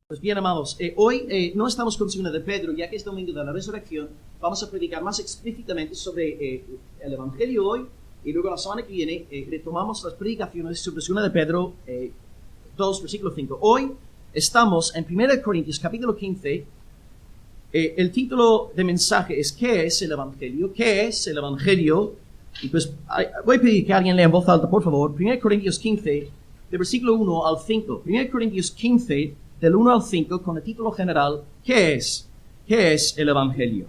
Pues bien, amados, hoy no estamos con 2 de Pedro, ya que es domingo de la resurrección. Vamos a predicar más explícitamente sobre el Evangelio hoy, y luego la semana que viene retomamos las predicaciones sobre 2 de Pedro 2, versículo 5. Hoy estamos en 1 Corintios, capítulo 15. El título de mensaje es ¿qué es el Evangelio? ¿Qué es el Evangelio? Y pues voy a pedir que alguien lea en voz alta, por favor, 1 Corintios 15, del versículo 1 al 5. 1 Corintios 15, del 1 al 5, con el título general, ¿qué es el Evangelio?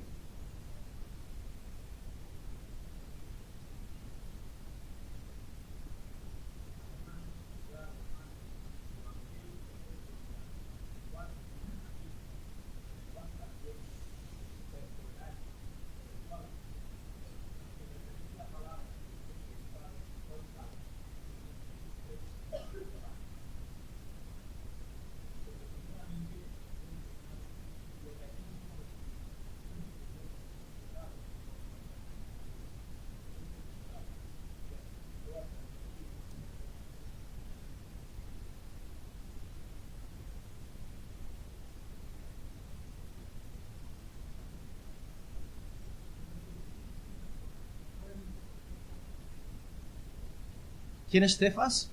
¿Quién es Cefas?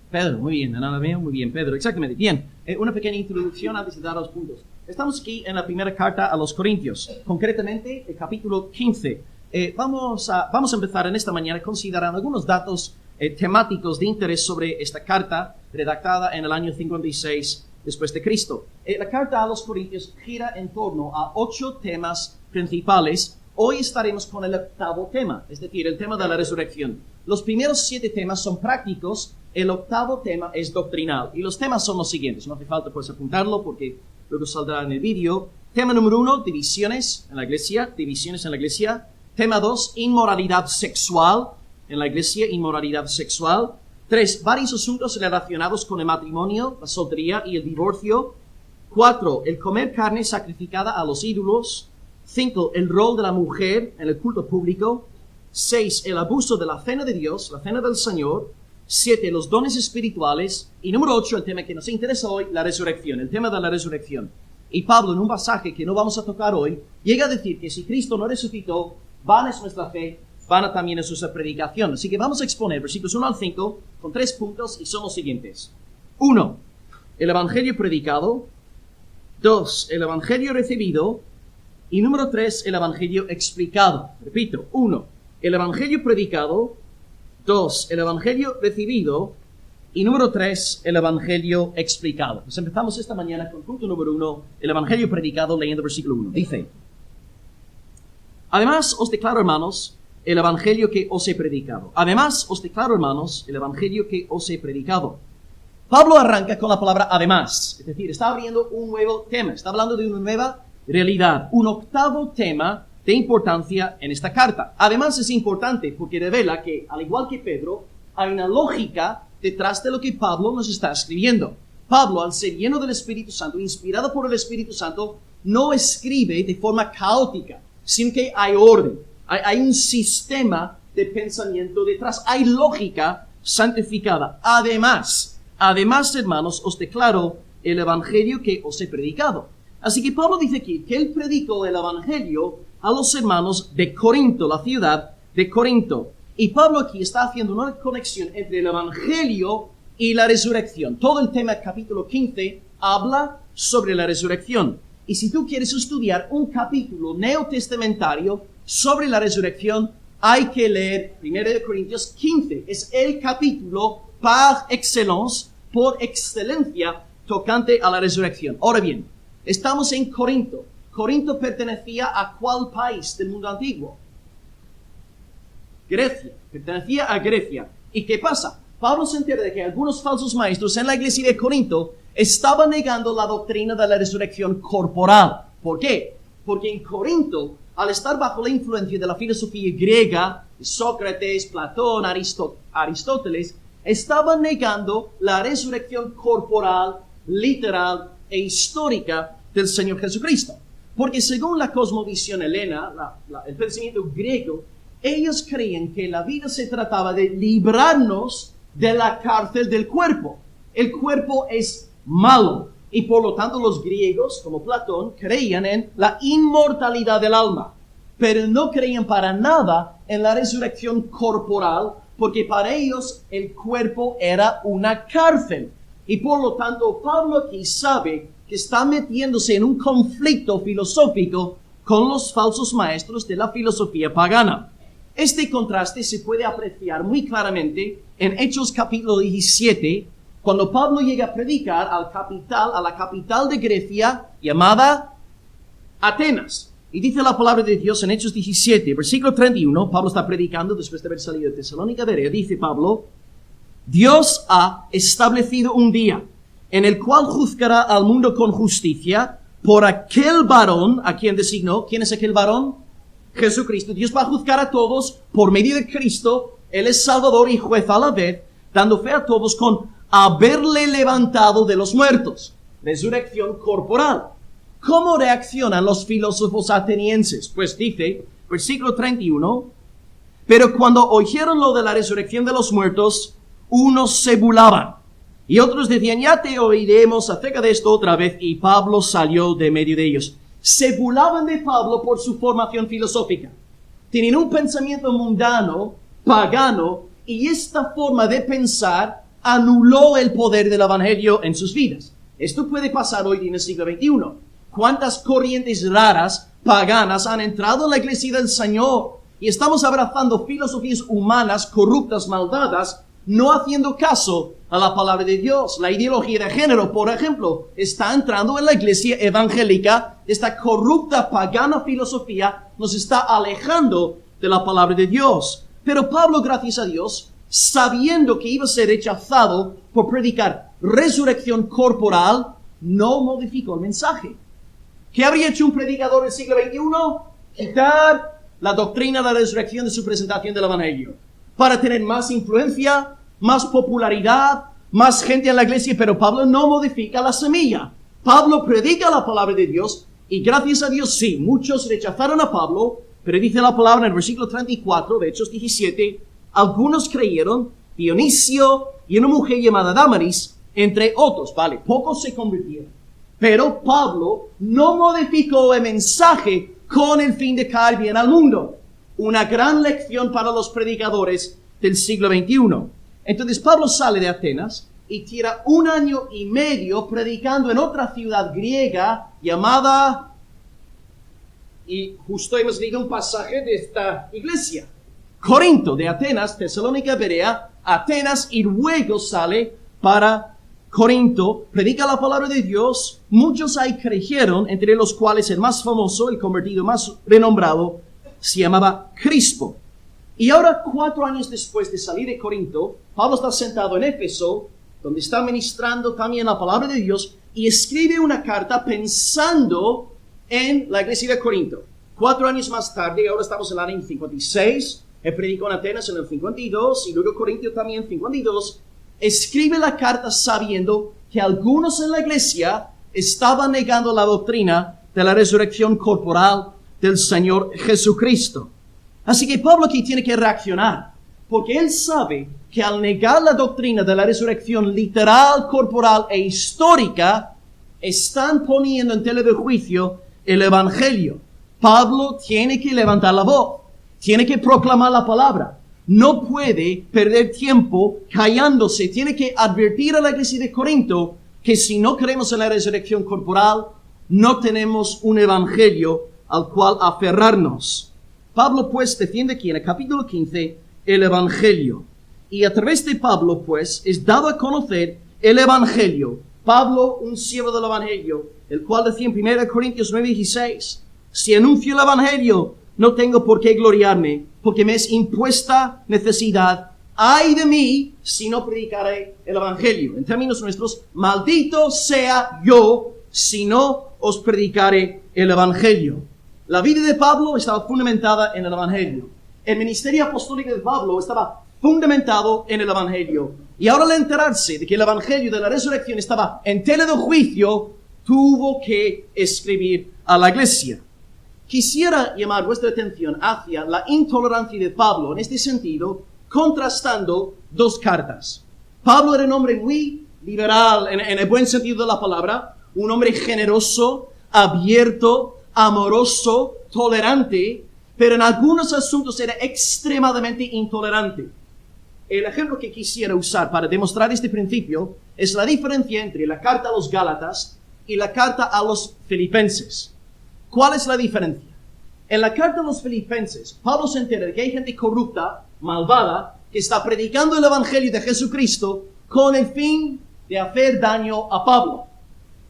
Pedro, muy bien, nada mío, muy bien, Pedro, exactamente. Bien, una pequeña introducción antes de dar los puntos. Estamos aquí en la primera carta a los Corintios, concretamente el capítulo 15. Vamos a empezar en esta mañana considerando algunos datos temáticos de interés sobre esta carta redactada en el año 56 después de Cristo. La carta a los Corintios gira en torno a 8 temas principales. Hoy estaremos con el 8º tema, es decir, el tema de la resurrección. Los primeros 7 temas son prácticos, el 8º tema es doctrinal. Y los temas son los siguientes, no hace falta pues apuntarlo porque luego saldrá en el vídeo. Tema número 1, divisiones en la iglesia. Tema 2, inmoralidad sexual en la iglesia, inmoralidad sexual. 3, varios asuntos relacionados con el matrimonio, la soltería y el divorcio. 4, el comer carne sacrificada a los ídolos. 5, el rol de la mujer en el culto público. 6, el abuso de la cena de Dios, la cena del Señor. 7, los dones espirituales. Y número 8, el tema que nos interesa hoy, la resurrección, el tema de la resurrección. Y Pablo, en un pasaje que no vamos a tocar hoy, llega a decir que si Cristo no resucitó, vana es nuestra fe, vana también es nuestra predicación. Así que vamos a exponer versículos 1 al 5 con 3 puntos y son los siguientes. 1, el evangelio predicado. 2, el evangelio recibido. Y número 3, el evangelio explicado. Repito, 1, el evangelio predicado. 2, el evangelio recibido. Y número 3, el evangelio explicado. Pues empezamos esta mañana con punto número 1, el evangelio predicado, leyendo versículo 1. Dice: Además os declaro, hermanos, el evangelio que os he predicado. Pablo arranca con la palabra además. Es decir, está abriendo un nuevo tema. Está hablando de una nueva realidad. Un 8º tema de importancia en esta carta. Además es importante porque revela que, al igual que Pedro, hay una lógica detrás de lo que Pablo nos está escribiendo. Pablo, al ser lleno del Espíritu Santo, inspirado por el Espíritu Santo, no escribe de forma caótica, sino que hay orden, hay un sistema de pensamiento detrás, hay lógica santificada. Además, hermanos, os declaro el evangelio que os he predicado. Así que Pablo dice aquí que él predicó el evangelio a los hermanos de Corinto, la ciudad de Corinto. Y Pablo aquí está haciendo una conexión entre el evangelio y la resurrección. Todo el tema del capítulo 15 habla sobre la resurrección. Y si tú quieres estudiar un capítulo neotestamentario sobre la resurrección, hay que leer 1 Corintios 15. Es el capítulo par excellence, por excelencia, tocante a la resurrección. Ahora bien, estamos en Corinto. ¿Corinto pertenecía a cuál país del mundo antiguo? Grecia. Pertenecía a Grecia. ¿Y qué pasa? Pablo se entera de que algunos falsos maestros en la iglesia de Corinto estaban negando la doctrina de la resurrección corporal. ¿Por qué? Porque en Corinto, al estar bajo la influencia de la filosofía griega, Sócrates, Platón, Aristóteles, estaban negando la resurrección corporal, literal e histórica del Señor Jesucristo. Porque según la cosmovisión helena, el pensamiento griego, ellos creían que la vida se trataba de librarnos de la cárcel del cuerpo. El cuerpo es malo, Y por lo tanto los griegos, como Platón, creían en la inmortalidad del alma, pero no creían para nada en la resurrección corporal, porque para ellos el cuerpo era una cárcel. Y por lo tanto Pablo aquí sabe que está metiéndose en un conflicto filosófico con los falsos maestros de la filosofía pagana. Este contraste se puede apreciar muy claramente en Hechos capítulo 17, cuando Pablo llega a predicar a la capital de Grecia, llamada Atenas. Y dice la palabra de Dios en Hechos 17, versículo 31, Pablo está predicando después de haber salido de Tesalónica, Berea, dice Pablo: Dios ha establecido un día en el cual juzgará al mundo con justicia por aquel varón a quien designó. ¿Quién es aquel varón? Jesucristo. Dios va a juzgar a todos por medio de Cristo. Él es Salvador y juez a la vez, dando fe a todos con haberle levantado de los muertos. Resurrección corporal. ¿Cómo reaccionan los filósofos atenienses? Pues dice, versículo 31, pero cuando oyeron lo de la resurrección de los muertos, unos se burlaban y otros decían: ya te oiremos acerca de esto otra vez. Y Pablo salió de medio de ellos. Se burlaban de Pablo por su formación filosófica. Tienen un pensamiento mundano, pagano, y esta forma de pensar anuló el poder del evangelio en sus vidas. Esto puede pasar hoy en el siglo XXI. ¿Cuántas corrientes raras, paganas, han entrado en la iglesia del Señor? Y estamos abrazando filosofías humanas, corruptas, malvadas, no haciendo caso a la palabra de Dios. La ideología de género, por ejemplo, está entrando en la iglesia evangélica. Esta corrupta, pagana filosofía nos está alejando de la palabra de Dios. Pero Pablo, gracias a Dios, sabiendo que iba a ser rechazado por predicar resurrección corporal, no modificó el mensaje. ¿Qué habría hecho un predicador del siglo XXI? Quitar la doctrina de la resurrección de su presentación del evangelio, para tener más influencia, más popularidad, más gente en la iglesia. Pero Pablo no modifica la semilla. Pablo predica la palabra de Dios, y gracias a Dios sí, muchos rechazaron a Pablo, pero dice la palabra en el versículo 34 de Hechos 17, algunos creyeron, Dionisio y una mujer llamada Damaris, entre otros. Vale, pocos se convirtieron. Pero Pablo no modificó el mensaje con el fin de caer bien al mundo. Una gran lección para los predicadores del siglo XXI. Entonces Pablo sale de Atenas y tira 1 año y medio predicando en otra ciudad griega llamada, y justo hemos leído un pasaje de esta iglesia, Corinto, de Atenas, Tesalónica, Berea, Atenas, y luego sale para Corinto, predica la palabra de Dios. Muchos ahí creyeron, entre los cuales el más famoso, el convertido más renombrado, se llamaba Crispo. Y ahora, 4 años después de salir de Corinto, Pablo está sentado en Éfeso, donde está ministrando también la palabra de Dios, y escribe una carta pensando en la iglesia de Corinto. 4 años más tarde, ahora estamos en el año 56, él predicó en Atenas en el 52, y luego Corinto también en 52, escribe la carta sabiendo que algunos en la iglesia estaban negando la doctrina de la resurrección corporal del Señor Jesucristo. Así que Pablo aquí tiene que reaccionar, porque él sabe que al negar la doctrina de la resurrección literal, corporal e histórica, están poniendo en tela de juicio el evangelio. Pablo tiene que levantar la voz, tiene que proclamar la palabra. No puede perder tiempo callándose. Tiene que advertir a la iglesia de Corinto que si no creemos en la resurrección corporal, no tenemos un evangelio al cual aferrarnos. Pablo pues defiende aquí en el capítulo 15 el evangelio. Y a través de Pablo pues es dado a conocer el evangelio. Pablo, un siervo del evangelio, el cual decía en 1 Corintios 9:16, si anuncio el evangelio, no tengo por qué gloriarme, porque me es impuesta necesidad. Ay de mí si no predicaré el evangelio. En términos nuestros, maldito sea yo si no os predicaré el evangelio. La vida de Pablo estaba fundamentada en el evangelio. El ministerio apostólico de Pablo estaba fundamentado en el evangelio. Y ahora al enterarse de que el evangelio de la resurrección estaba en tela de juicio, tuvo que escribir a la iglesia. Quisiera llamar vuestra atención hacia la intolerancia de Pablo en este sentido, contrastando 2 cartas. Pablo era un hombre muy liberal en el buen sentido de la palabra, un hombre generoso, abierto, amoroso, tolerante, pero en algunos asuntos era extremadamente intolerante. El ejemplo que quisiera usar para demostrar este principio es la diferencia entre la carta a los Gálatas y la carta a los Filipenses. ¿Cuál es la diferencia? En la carta a los Filipenses, Pablo se entera de que hay gente corrupta, malvada, que está predicando el Evangelio de Jesucristo con el fin de hacer daño a Pablo.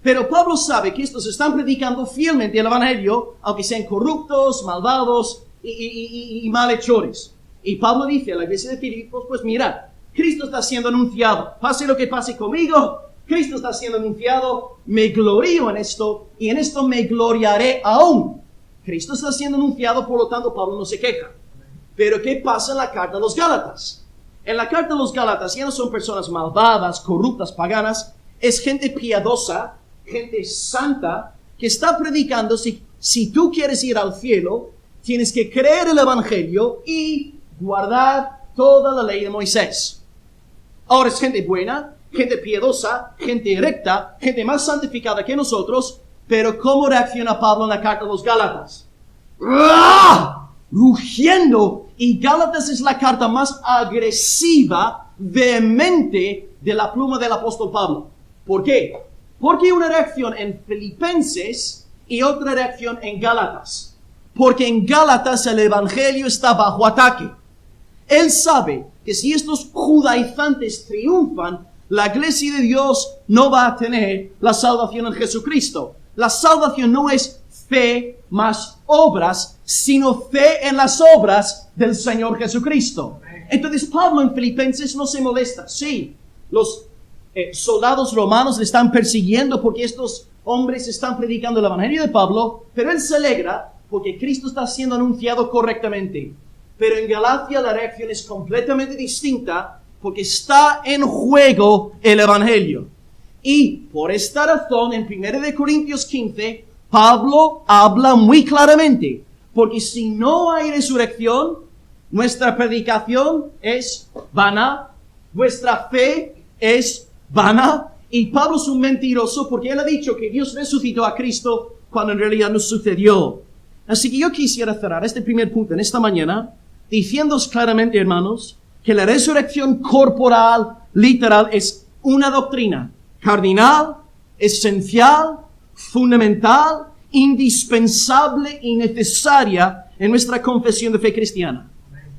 Pero Pablo sabe que estos están predicando fielmente el Evangelio, aunque sean corruptos, malvados y malhechores. Y Pablo dice a la iglesia de Filipos, pues mirad, Cristo está siendo anunciado. Pase lo que pase conmigo, Cristo está siendo anunciado, me glorío en esto y en esto me gloriaré aún. Cristo está siendo anunciado, por lo tanto Pablo no se queja. Pero ¿qué pasa en la carta a los Gálatas? En la carta a los Gálatas ya no son personas malvadas, corruptas, paganas, es gente piadosa, gente santa, que está predicando, si tú quieres ir al cielo, tienes que creer el Evangelio y guardar toda la ley de Moisés. Ahora es gente buena, gente piadosa, gente recta, gente más santificada que nosotros, pero ¿cómo reacciona Pablo en la carta a los Gálatas? ¡Ah! Rugiendo. Y Gálatas es la carta más agresiva, vehemente de la pluma del apóstol Pablo. ¿Por qué? Porque hay una reacción en Filipenses y otra reacción en Gálatas. Porque en Gálatas el Evangelio está bajo ataque. Él sabe que si estos judaizantes triunfan, la iglesia de Dios no va a tener la salvación en Jesucristo. La salvación no es fe más obras, sino fe en las obras del Señor Jesucristo. Entonces Pablo en Filipenses no se molesta. Sí, los soldados romanos le están persiguiendo porque estos hombres están predicando el Evangelio de Pablo, pero él se alegra porque Cristo está siendo anunciado correctamente. Pero en Galacia la reacción es completamente distinta porque está en juego el Evangelio. Y por esta razón, en 1 Corintios 15, Pablo habla muy claramente, porque si no hay resurrección, nuestra predicación es vana, vuestra fe es vana, y Pablo es un mentiroso porque él ha dicho que Dios resucitó a Cristo cuando en realidad no sucedió. Así que yo quisiera cerrar este primer punto en esta mañana, diciéndoos claramente, hermanos, que la resurrección corporal, literal, es una doctrina cardinal, esencial, fundamental, indispensable y necesaria en nuestra confesión de fe cristiana.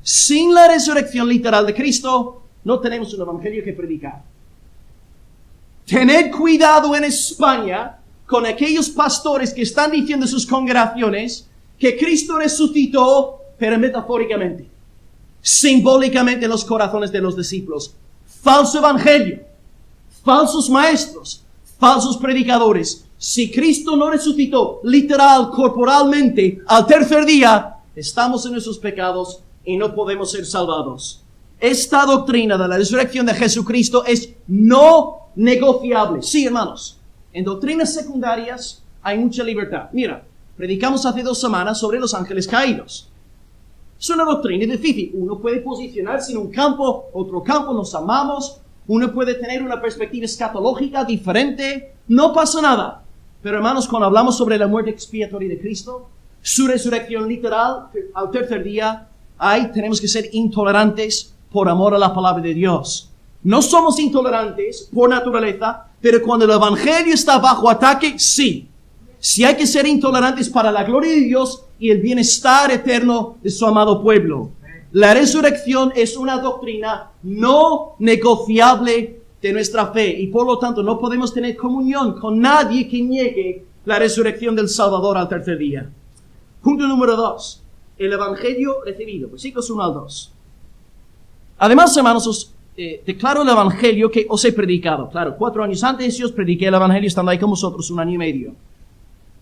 Sin la resurrección literal de Cristo, no tenemos un evangelio que predicar. Tened cuidado en España con aquellos pastores que están diciendo en sus congregaciones que Cristo resucitó, pero metafóricamente, simbólicamente en los corazones de los discípulos. Falso evangelio, falsos maestros, falsos predicadores. Si Cristo no resucitó literal, corporalmente, al tercer día, estamos en nuestros pecados y no podemos ser salvados. Esta doctrina de la resurrección de Jesucristo es no negociable. Sí, hermanos, en doctrinas secundarias hay mucha libertad. Mira, predicamos hace 2 semanas sobre los ángeles caídos. Es una doctrina difícil. Uno puede posicionarse en un campo, otro campo, nos amamos. Uno puede tener una perspectiva escatológica diferente. No pasa nada. Pero hermanos, cuando hablamos sobre la muerte expiatoria de Cristo, su resurrección literal al tercer día, tenemos que ser intolerantes por amor a la palabra de Dios. No somos intolerantes por naturaleza, pero cuando el evangelio está bajo ataque, sí. Si hay que ser intolerantes para la gloria de Dios y el bienestar eterno de su amado pueblo. La resurrección es una doctrina no negociable de nuestra fe y por lo tanto no podemos tener comunión con nadie que niegue la resurrección del Salvador al tercer día. Punto número 2. El evangelio recibido. Versículos 1 al 2. Además, hermanos, os declaro el evangelio que os he predicado. Claro, 4 años antes yo os prediqué el evangelio estando ahí con vosotros 1 año y medio.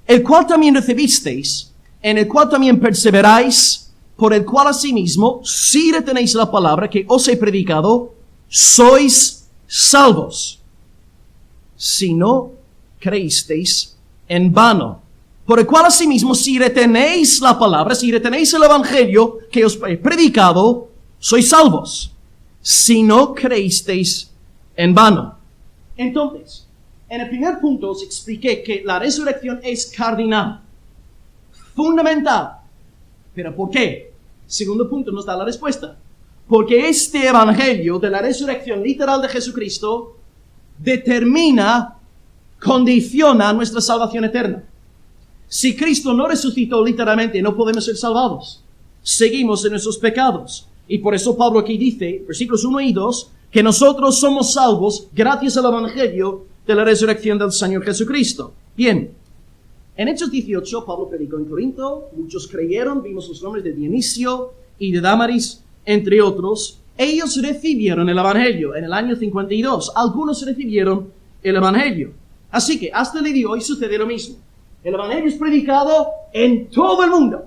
El cual también recibisteis, en el cual también perseveráis, por el cual asimismo, si retenéis la palabra que os he predicado, sois salvos. Si no creísteis en vano. Por el cual asimismo, si retenéis la palabra, si retenéis el evangelio que os he predicado, sois salvos. Si no creísteis en vano. Entonces, En el primer punto os expliqué que la resurrección es cardinal, fundamental. ¿Pero por qué? Segundo punto nos da la respuesta. Porque este evangelio de la resurrección literal de Jesucristo determina, condiciona nuestra salvación eterna. Si Cristo no resucitó literalmente, no podemos ser salvados. Seguimos en nuestros pecados. Y por eso Pablo aquí dice, versículos 1 y 2, que nosotros somos salvos gracias al evangelio de la resurrección del Señor Jesucristo. Bien, en Hechos 18, Pablo predicó en Corinto, muchos creyeron, vimos los nombres de Dionisio y de Dámaris, entre otros. Ellos recibieron el evangelio en el año 52, algunos recibieron el evangelio. Así que hasta el día de hoy sucede lo mismo. El evangelio es predicado en todo el mundo,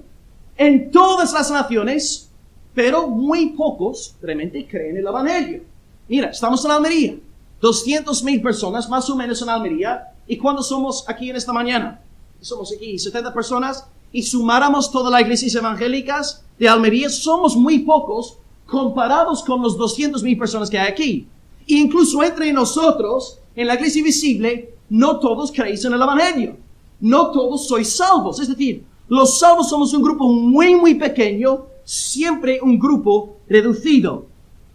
en todas las naciones, pero muy pocos realmente creen el evangelio. Mira, estamos en Almería, 200,000 personas más o menos en Almería, y cuando somos aquí en esta mañana, somos aquí 70 personas, y sumáramos todas las iglesias evangélicas de Almería, somos muy pocos comparados con los 200,000 personas que hay aquí. E incluso entre nosotros, en la iglesia visible, no todos creéis en el evangelio. No todos sois salvos. Es decir, los salvos somos un grupo muy, muy pequeño, siempre un grupo reducido.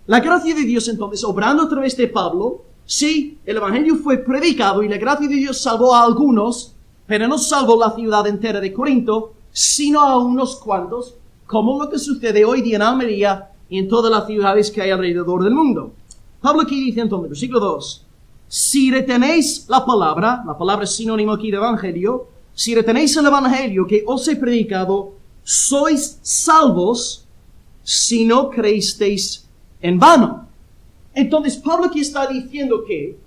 La gracia de Dios, entonces, obrando a través de Pablo, sí, el evangelio fue predicado y la gracia de Dios salvó a algunos, pero no salvó la ciudad entera de Corinto, sino a unos cuantos, como lo que sucede hoy día en Almería y en todas las ciudades que hay alrededor del mundo. Pablo aquí dice entonces, versículo 2, si retenéis la palabra es sinónimo aquí de evangelio, si retenéis el evangelio que os he predicado, sois salvos si no creísteis en vano. Entonces Pablo aquí está diciendo que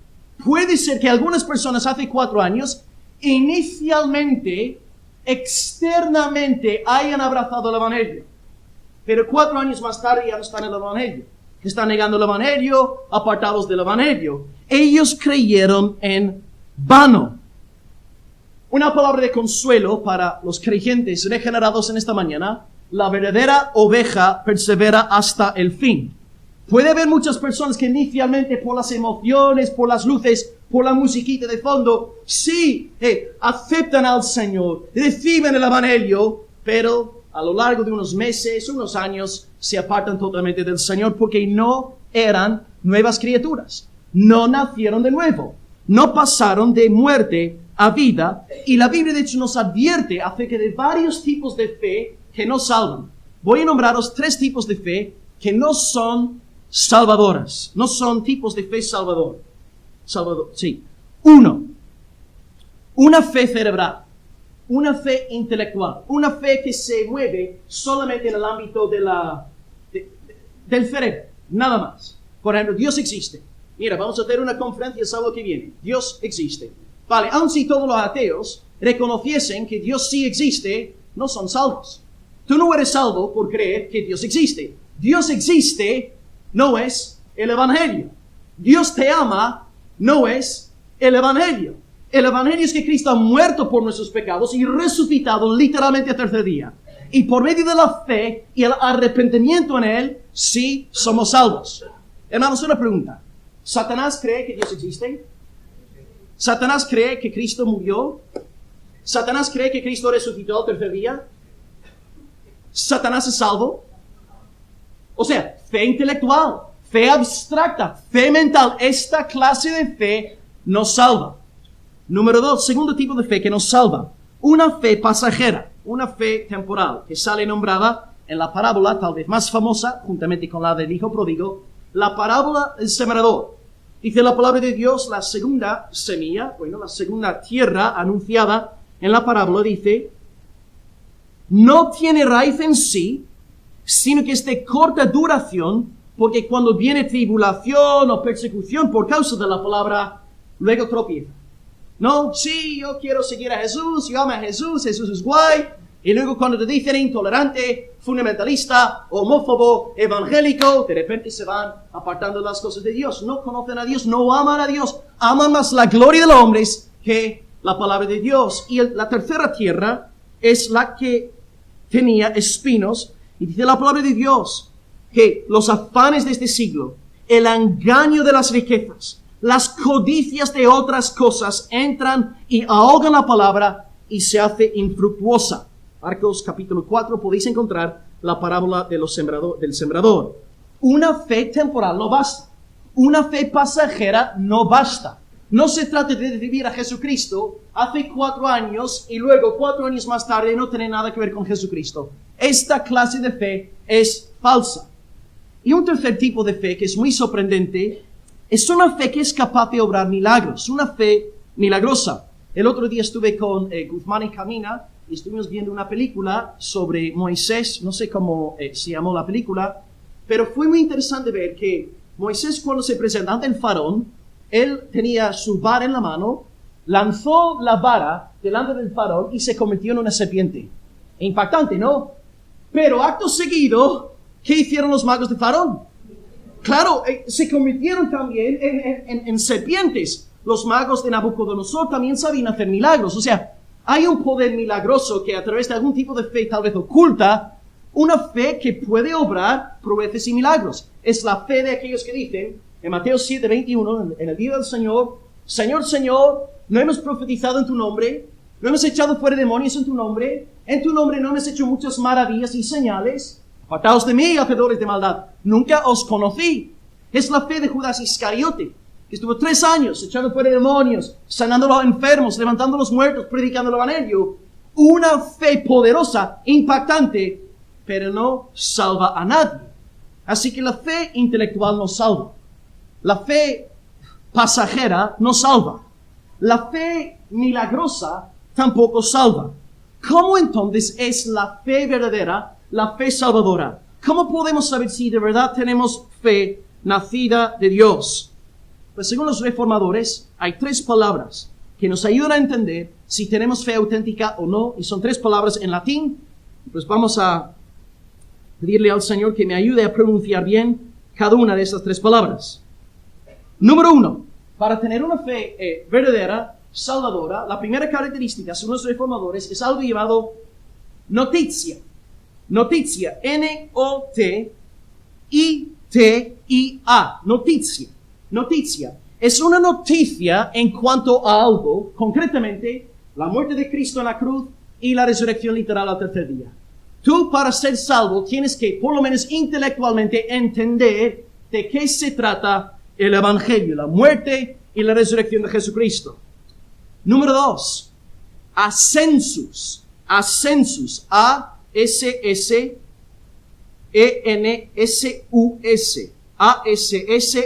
puede ser que algunas personas hace 4 años inicialmente, externamente hayan abrazado el evangelio, pero 4 años más tarde ya no están en el evangelio, están negando el evangelio, apartados del evangelio. Ellos creyeron en vano. Una palabra de consuelo para los creyentes regenerados en esta mañana: la verdadera oveja persevera hasta el fin. Puede haber muchas personas que inicialmente por las emociones, por las luces, por la musiquita de fondo, sí, aceptan al Señor, reciben el evangelio, pero a lo largo de unos meses, unos años, se apartan totalmente del Señor porque no eran nuevas criaturas. No nacieron de nuevo. No pasaron de muerte a vida. Y la Biblia de hecho nos advierte acerca de varios tipos de fe que no salvan. Voy a nombraros 3 tipos de fe que no son salvadoras. No son tipos de fe salvador. Sí. 1. Una fe cerebral. Una fe intelectual. Una fe que se mueve solamente en el ámbito del cerebro. Nada más. Por ejemplo, Dios existe. Mira, vamos a hacer una conferencia el sábado que viene. Dios existe. Vale, aun si todos los ateos reconociesen que Dios sí existe, no son salvos. Tú no eres salvo por creer que Dios existe. Dios existe no es el evangelio. Dios te ama no es el evangelio. El evangelio es que Cristo ha muerto por nuestros pecados y resucitado literalmente al tercer día. Y por medio de la fe y el arrepentimiento en Él, sí somos salvos. Hermanos, una pregunta. ¿Satanás cree que Dios existe? ¿Satanás cree que Cristo murió? ¿Satanás cree que Cristo resucitó al tercer día? ¿Satanás es salvo? O sea, fe intelectual, fe abstracta, fe mental. Esta clase de fe nos salva. Número 2, segundo tipo de fe que nos salva. Una fe pasajera, una fe temporal, que sale nombrada en la parábola tal vez más famosa, juntamente con la del hijo pródigo, la parábola del sembrador. Dice la palabra de Dios, la segunda semilla, la segunda tierra anunciada en la parábola, dice, no tiene raíz en sí, sino que es de corta duración, porque cuando viene tribulación o persecución por causa de la palabra, luego tropieza. No, sí, yo quiero seguir a Jesús, yo amo a Jesús, Jesús es guay. Y luego cuando te dicen intolerante, fundamentalista, homófobo, evangélico, de repente se van apartando las cosas de Dios. No conocen a Dios, no aman a Dios, aman más la gloria de los hombres que la palabra de Dios. Y la tercera tierra es la que tenía espinos. Y dice la palabra de Dios que los afanes de este siglo, el engaño de las riquezas, Las codicias de otras cosas entran y ahogan la palabra y se hace infructuosa. Marcos capítulo 4 podéis encontrar la parábola del sembrador. Una fe temporal no basta. Una fe pasajera no basta. No se trata de recibir a Jesucristo hace 4 años y luego 4 años más tarde no tener nada que ver con Jesucristo. Esta clase de fe es falsa. Y un tercer tipo de fe que es muy sorprendente es una fe que es capaz de obrar milagros, una fe milagrosa. El otro día estuve con Guzmán y Camina y estuvimos viendo una película sobre Moisés, no sé cómo se llamó la película, pero fue muy interesante ver que Moisés, cuando se presenta ante el faraón, él tenía su vara en la mano, lanzó la vara delante del faraón y se convirtió en una serpiente. Impactante, ¿no? Pero acto seguido, ¿qué hicieron los magos de faraón? Claro, se convirtieron también en serpientes. Los magos de Nabucodonosor también sabían hacer milagros. O sea, hay un poder milagroso que a través de algún tipo de fe tal vez oculta, una fe que puede obrar proezas y milagros. Es la fe de aquellos que dicen, en Mateo 7:21, en el día del Señor, Señor, Señor, no hemos profetizado en tu nombre, no hemos echado fuera demonios en tu nombre no hemos hecho muchas maravillas y señales. Apartaos de mí, hacedores de maldad, nunca os conocí. Es la fe de Judas Iscariote, que estuvo 3 años echando fuera demonios, sanando a los enfermos, levantando a los muertos, predicando el evangelio. Una fe poderosa, impactante, pero no salva a nadie. Así que la fe intelectual no salva. La fe pasajera no salva. La fe milagrosa tampoco salva. ¿Cómo entonces es la fe verdadera, la fe salvadora? ¿Cómo podemos saber si de verdad tenemos fe nacida de Dios? Pues según los reformadores, hay 3 palabras que nos ayudan a entender si tenemos fe auténtica o no, y son 3 palabras en latín. Pues vamos a pedirle al Señor que me ayude a pronunciar bien cada una de estas 3 palabras. Número 1, para tener una fe verdadera, salvadora, la primera característica, según los reformadores, es algo llamado noticia. Noticia, N-O-T-I-T-I-A, noticia. Noticia. Es una noticia en cuanto a algo, concretamente, la muerte de Cristo en la cruz y la resurrección literal al tercer día. Tú, para ser salvo, tienes que, por lo menos intelectualmente, entender de qué se trata el Evangelio, la muerte y la resurrección de Jesucristo. Número 2, ascensus. Ascensus, A-S-S-E-N-S-U-S. A-S-S-E-N-S-U-S.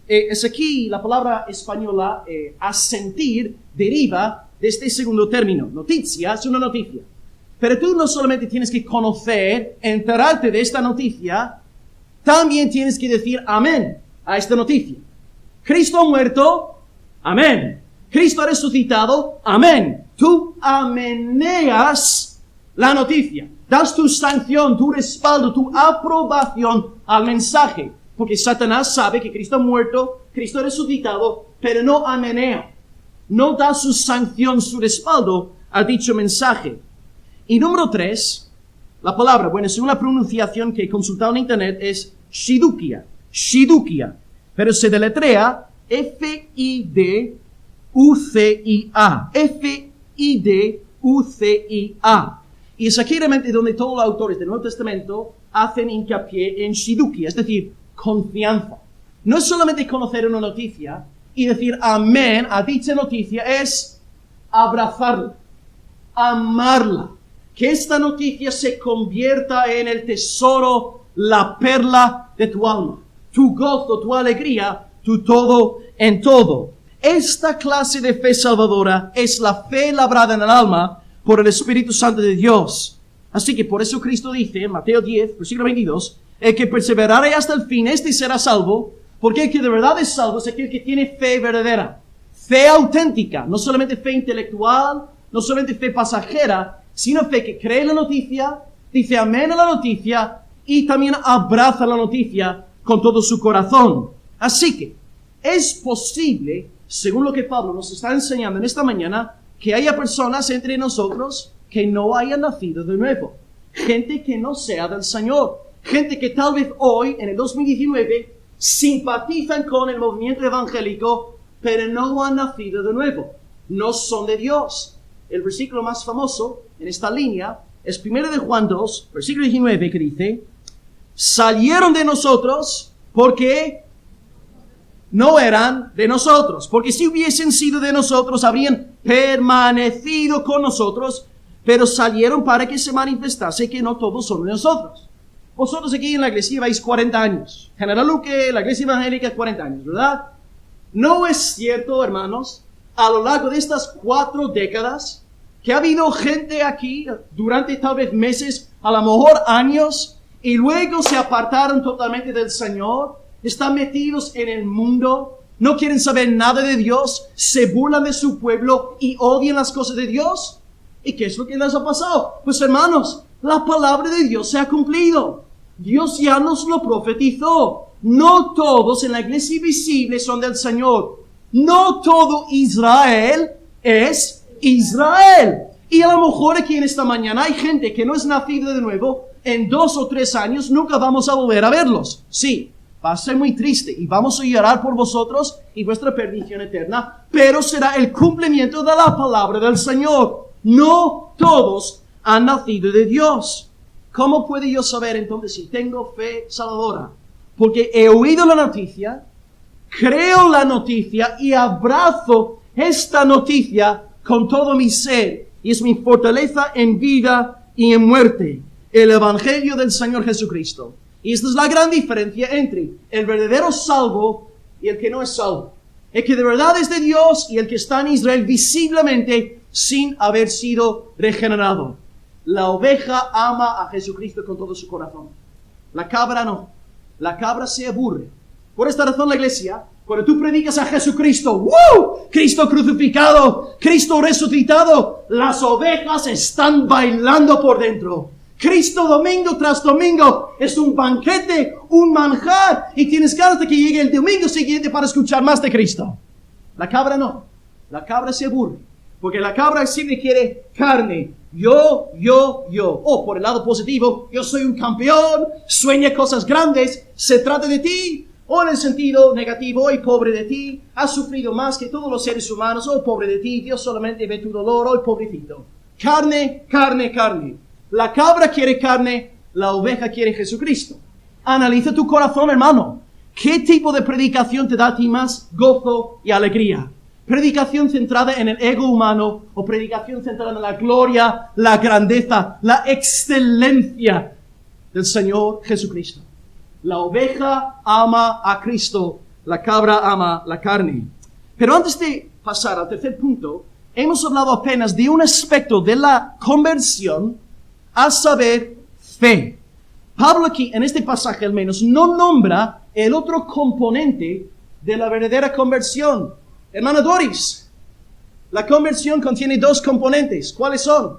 Es aquí la palabra española asentir deriva de este segundo término. Noticia es una noticia. Pero tú no solamente tienes que conocer, enterarte de esta noticia, también tienes que decir amén a esta noticia. Cristo ha muerto, amén. Cristo ha resucitado, amén. Tú ameneas la noticia. Das tu sanción, tu respaldo, tu aprobación al mensaje. Porque Satanás sabe que Cristo ha muerto, Cristo ha resucitado, pero no amenea. No da su sanción, su respaldo a dicho mensaje. Y número 3, la palabra, bueno, según la pronunciación que he consultado en internet, es shidukia. Shidukia. Pero se deletrea F-I-D-U-C-I-A. F-I-D-U-C-I-A. Y es aquí realmente donde todos los autores del Nuevo Testamento hacen hincapié en shidukia, es decir, confianza. No es solamente conocer una noticia y decir amén a dicha noticia, es abrazarla, amarla. Que esta noticia se convierta en el tesoro, la perla de tu alma, tu gozo, tu alegría, tu todo en todo. Esta clase de fe salvadora es la fe labrada en el alma por el Espíritu Santo de Dios. Así que por eso Cristo dice en Mateo 10, versículo 22, el que perseverare hasta el fin, este será salvo, porque el que de verdad es salvo es aquel que tiene fe verdadera, fe auténtica, no solamente fe intelectual, no solamente fe pasajera, sino fe que cree la noticia, dice amén a la noticia y también abraza la noticia con todo su corazón. Así que es posible, según lo que Pablo nos está enseñando en esta mañana, que haya personas entre nosotros que no hayan nacido de nuevo. Gente que no sea del Señor. Gente que tal vez hoy, en el 2019, simpatizan con el movimiento evangélico, pero no han nacido de nuevo. No son de Dios. El versículo más famoso en esta línea es 1 de Juan 2, versículo 19, que dice: salieron de nosotros porque no eran de nosotros. Porque si hubiesen sido de nosotros, habrían permanecido con nosotros, pero salieron para que se manifestase que no todos son de nosotros. Vosotros aquí en la iglesia lleváis 40 años. General Luque, la iglesia evangélica, 40 años, ¿verdad? ¿No es cierto, hermanos, a lo largo de estas 4 décadas, que ha habido gente aquí durante tal vez meses, a lo mejor años, y luego se apartaron totalmente del Señor, están metidos en el mundo, no quieren saber nada de Dios, se burlan de su pueblo y odian las cosas de Dios? ¿Y qué es lo que les ha pasado? Pues hermanos, la palabra de Dios se ha cumplido. Dios ya nos lo profetizó. No todos en la iglesia visible son del Señor. No todo Israel es Israel. Y a lo mejor aquí en esta mañana hay gente que no es nacida de nuevo. En 2 o 3 años nunca vamos a volver a verlos. Sí, va a ser muy triste y vamos a llorar por vosotros y vuestra perdición eterna. Pero será el cumplimiento de la palabra del Señor. No todos han nacido de Dios. ¿Cómo puedo yo saber entonces si tengo fe salvadora? Porque he oído la noticia, creo la noticia y abrazo esta noticia con todo mi ser. Y es mi fortaleza en vida y en muerte. El Evangelio del Señor Jesucristo. Y esta es la gran diferencia entre el verdadero salvo y el que no es salvo. El que de verdad es de Dios y el que está en Israel visiblemente sin haber sido regenerado. La oveja ama a Jesucristo con todo su corazón. La cabra no. La cabra se aburre. Por esta razón la iglesia, cuando tú predicas a Jesucristo, ¡wow! Cristo crucificado, Cristo resucitado, las ovejas están bailando por dentro. Cristo domingo tras domingo es un banquete, un manjar, y tienes ganas de que llegue el domingo siguiente para escuchar más de Cristo. La cabra no. La cabra se aburre. Porque la cabra siempre quiere carne. Yo. O por el lado positivo, yo soy un campeón, sueña cosas grandes, se trata de ti. O en el sentido negativo, hoy pobre de ti, has sufrido más que todos los seres humanos, oh pobre de ti, Dios solamente ve tu dolor, oh pobrecito. Carne. La cabra quiere carne, la oveja quiere Jesucristo. Analiza tu corazón, hermano. ¿Qué tipo de predicación te da a ti más gozo y alegría? ¿Predicación centrada en el ego humano o predicación centrada en la gloria, la grandeza, la excelencia del Señor Jesucristo? La oveja ama a Cristo, la cabra ama la carne. Pero antes de pasar al tercer punto, hemos hablado apenas de un aspecto de la conversión, a saber, fe. Pablo aquí, en este pasaje al menos, no nombra el otro componente de la verdadera conversión. Hermana Doris, la conversión contiene 2 componentes. ¿Cuáles son?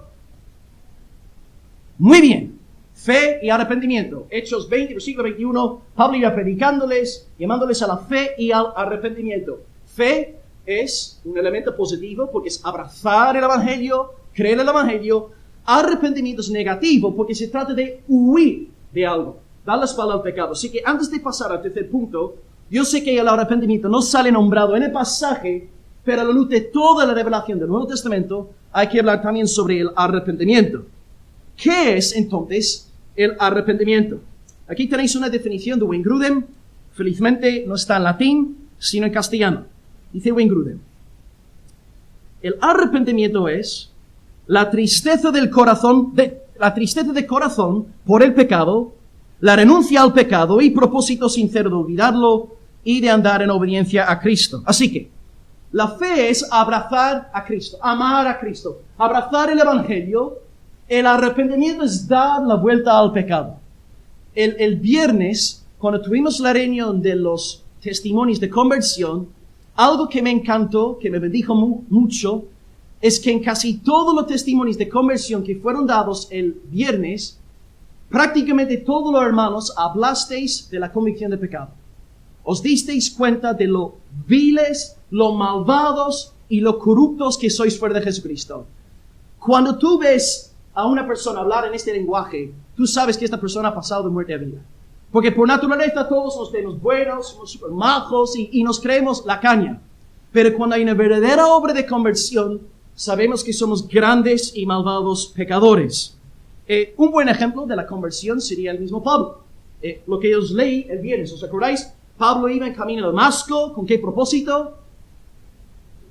Muy bien. Fe y arrepentimiento. Hechos 20, versículo 21, Pablo iba predicándoles, llamándoles a la fe y al arrepentimiento. Fe es un elemento positivo porque es abrazar el Evangelio, creer el Evangelio. Arrepentimiento es negativo porque se trata de huir de algo, dar la espalda al pecado. Así que antes de pasar al tercer punto, yo sé que el arrepentimiento no sale nombrado en el pasaje, pero a la luz de toda la revelación del Nuevo Testamento, hay que hablar también sobre el arrepentimiento. ¿Qué es entonces el arrepentimiento? Aquí tenéis una definición de Wayne Grudem. Felizmente no está en latín, sino en castellano. Dice Wayne Grudem: el arrepentimiento es la tristeza del corazón, de corazón por el pecado, la renuncia al pecado y propósito sincero de olvidarlo y de andar en obediencia a Cristo. Así que, la fe es abrazar a Cristo, amar a Cristo, abrazar el Evangelio. El arrepentimiento es dar la vuelta al pecado. El viernes, cuando tuvimos la reunión de los testimonios de conversión, algo que me encantó, que me bendijo mucho, es que en casi todos los testimonios de conversión que fueron dados el viernes, prácticamente todos los hermanos hablasteis de la convicción de pecado. Os disteis cuenta de lo viles, lo malvados y lo corruptos que sois fuera de Jesucristo. Cuando tú ves a una persona hablar en este lenguaje, tú sabes que esta persona ha pasado de muerte a vida. Porque por naturaleza todos nos vemos buenos, somos super majos y nos creemos la caña. Pero cuando hay una verdadera obra de conversión, sabemos que somos grandes y malvados pecadores. Un buen ejemplo de la conversión sería el mismo Pablo. Lo que os leí el viernes, ¿os acordáis? Pablo iba en camino a Damasco, ¿con qué propósito?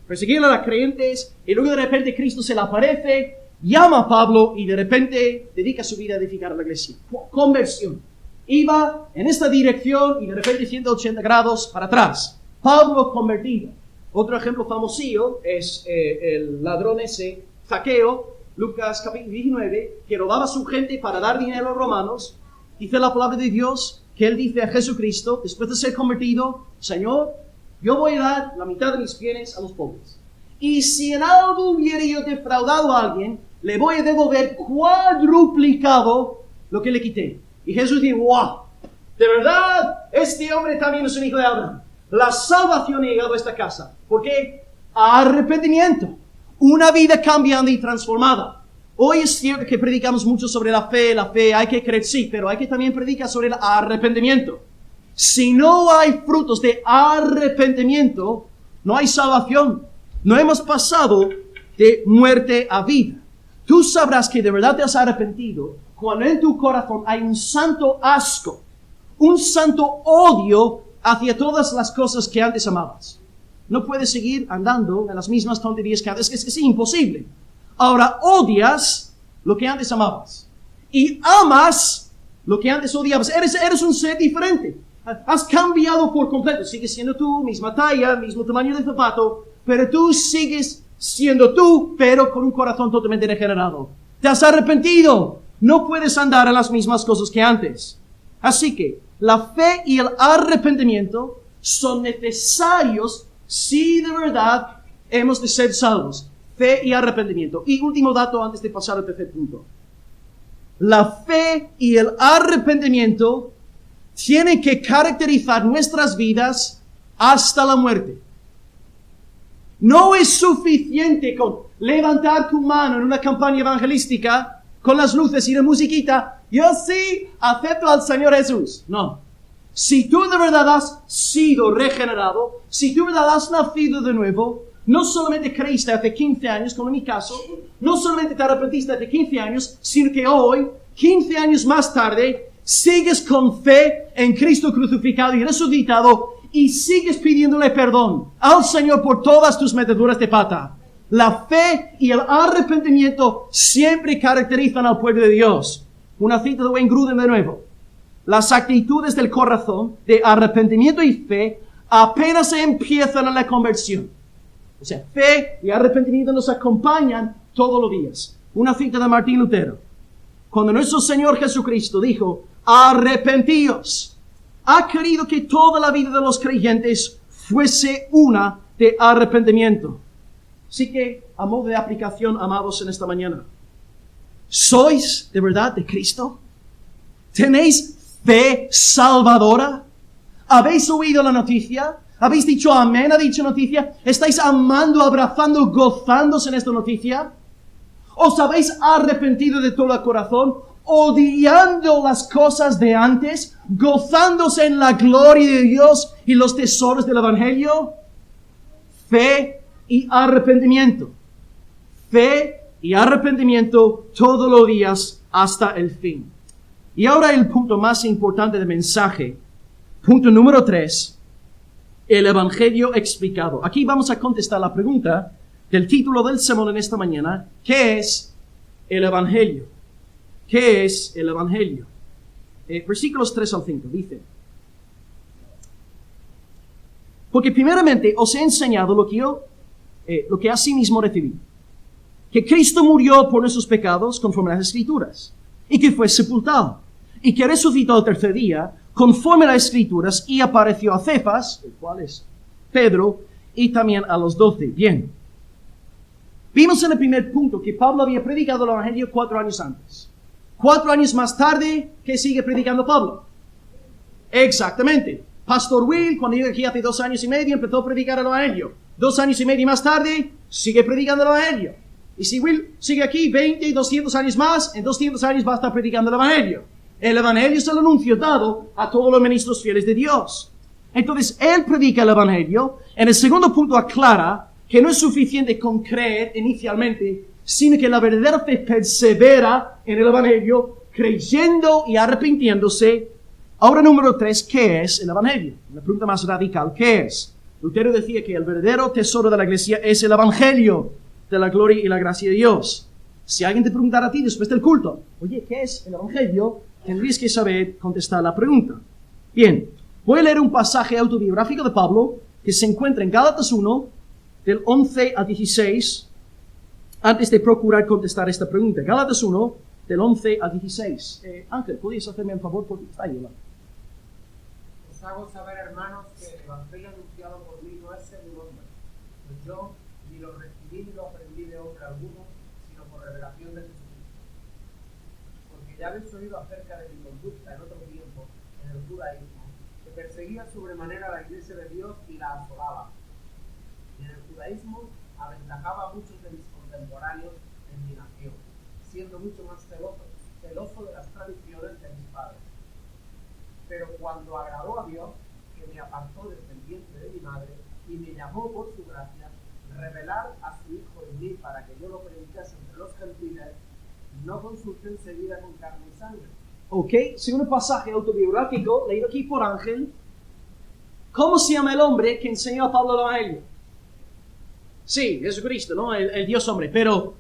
Perseguir a los creyentes, y luego de repente Cristo se le aparece, llama a Pablo y de repente dedica su vida a edificar a la iglesia. Conversión. Iba en esta dirección y de repente 180 grados para atrás. Pablo convertido. Otro ejemplo famosillo es el ladrón ese, Zaqueo, Lucas capítulo 19, que robaba a su gente para dar dinero a los romanos. Dice la palabra de Dios que él dice a Jesucristo, después de ser convertido, Señor, yo voy a dar la mitad de mis bienes a los pobres. Y si en algo hubiera yo defraudado a alguien, le voy a devolver cuadruplicado lo que le quité. Y Jesús dice, wow, de verdad, este hombre también es un hijo de Abraham. La salvación ha llegado a esta casa. ¿Por qué? Arrepentimiento. Una vida cambiante y transformada. Hoy es cierto que predicamos mucho sobre la fe, hay que creer, sí, pero hay que también predicar sobre el arrepentimiento. Si no hay frutos de arrepentimiento, no hay salvación. No hemos pasado de muerte a vida. Tú sabrás que de verdad te has arrepentido cuando en tu corazón hay un santo asco, un santo odio hacia todas las cosas que antes amabas. No puedes seguir andando en las mismas tonterías que antes, es imposible. Ahora odias lo que antes amabas y amas lo que antes odiabas. Eres un ser diferente. Has cambiado por completo. Sigues siendo tú, misma talla, mismo tamaño de zapato, pero tú sigues siendo tú, pero con un corazón totalmente regenerado. Te has arrepentido. No puedes andar en las mismas cosas que antes. Así que la fe y el arrepentimiento son necesarios si de verdad hemos de ser salvos. Fe y arrepentimiento. Y último dato antes de pasar al tercer punto. La fe y el arrepentimiento tienen que caracterizar nuestras vidas hasta la muerte. No es suficiente con levantar tu mano en una campaña evangelística con las luces y la musiquita. Yo sí acepto al Señor Jesús. No. Si tú de verdad has sido regenerado, si tú de verdad has nacido de nuevo, no solamente creíste hace 15 años, como en mi caso, no solamente te arrepentiste hace 15 años, sino que hoy, 15 años más tarde, sigues con fe en Cristo crucificado y resucitado y sigues pidiéndole perdón al Señor por todas tus meteduras de pata. La fe y el arrepentimiento siempre caracterizan al pueblo de Dios. Una cita de Wayne Grudem de nuevo. Las actitudes del corazón de arrepentimiento y fe apenas se empiezan en la conversión. O sea, fe y arrepentimiento nos acompañan todos los días. Una cita de Martín Lutero. Cuando nuestro Señor Jesucristo dijo, arrepentíos, ha querido que toda la vida de los creyentes fuese una de arrepentimiento. Así que, a modo de aplicación, amados, en esta mañana, ¿sois de verdad de Cristo? ¿Tenéis fe salvadora? ¿Habéis oído la noticia? ¿Habéis dicho amén a dicha noticia? ¿Estáis amando, abrazando, gozándose en esta noticia? ¿Os habéis arrepentido de todo el corazón, odiando las cosas de antes, gozándose en la gloria de Dios y los tesoros del Evangelio? Fe y arrepentimiento. Fe y arrepentimiento todos los días hasta el fin. Y ahora el punto más importante del mensaje. Punto número 3. El Evangelio explicado. Aquí vamos a contestar la pregunta del título del sermón en esta mañana. ¿Qué es el Evangelio? ¿Qué es el Evangelio? Versículos 3 al 5 dice. Porque primeramente os he enseñado lo que asimismo recibí. Que Cristo murió por nuestros pecados conforme a las Escrituras. Y que fue sepultado. Y que resucitó el tercer día conforme a las Escrituras y apareció a Cefas, el cual es Pedro, y también a los 12. Bien. Vimos en el primer punto que Pablo había predicado el Evangelio 4 años antes. 4 años más tarde, ¿qué sigue predicando Pablo? Exactamente. Pastor Will, cuando llegó aquí hace 2 años y medio, empezó a predicar el Evangelio. 2 años y medio más tarde, sigue predicando el Evangelio. Y si Will sigue aquí 20, 200 años más, en 200 años va a estar predicando el Evangelio. El Evangelio es el anuncio dado a todos los ministros fieles de Dios. Entonces, él predica el Evangelio. En el segundo punto aclara que no es suficiente con creer inicialmente, sino que la verdadera fe persevera en el Evangelio, creyendo y arrepintiéndose. Ahora, número 3, ¿qué es el Evangelio? La pregunta más radical, ¿qué es? Lutero decía que el verdadero tesoro de la Iglesia es el Evangelio de la gloria y la gracia de Dios. Si alguien te preguntara a ti después del culto, oye, ¿qué es el Evangelio? Tendrías que saber contestar la pregunta. Bien, voy a leer un pasaje autobiográfico de Pablo que se encuentra en Gálatas 1, del 11 al 16, antes de procurar contestar esta pregunta. Gálatas 1, del 11 al 16. Ángel, ¿podrías hacerme un favor? Porque está ahí, ¿verdad? Os hago saber, hermanos, que el evangelio anunciado por mí no es según hombre, pues yo ni lo recibí ni lo aprendí de hombre alguno, sino por revelación de Jesucristo. Porque ya habéis oído acerca de mi conducta en otro tiempo, en el judaísmo, que perseguía sobremanera a la iglesia de Dios y la asolaba. Y en el judaísmo aventajaba a muchos de mis contemporáneos en mi nación, siendo mucho más celoso de las tradiciones de mis padres. Pero cuando agradó a Dios, que me apartó del vientre de mi madre y me llamó por su gracia, revelar a su Hijo en mí para que yo lo predicase entre los gentiles, no consulté enseguida con carne y sangre. Ok, segundo pasaje autobiográfico, leído aquí por Ángel. ¿Cómo se llama el hombre que enseñó a Pablo el Evangelio? Sí, Jesucristo, ¿no? El Dios hombre, pero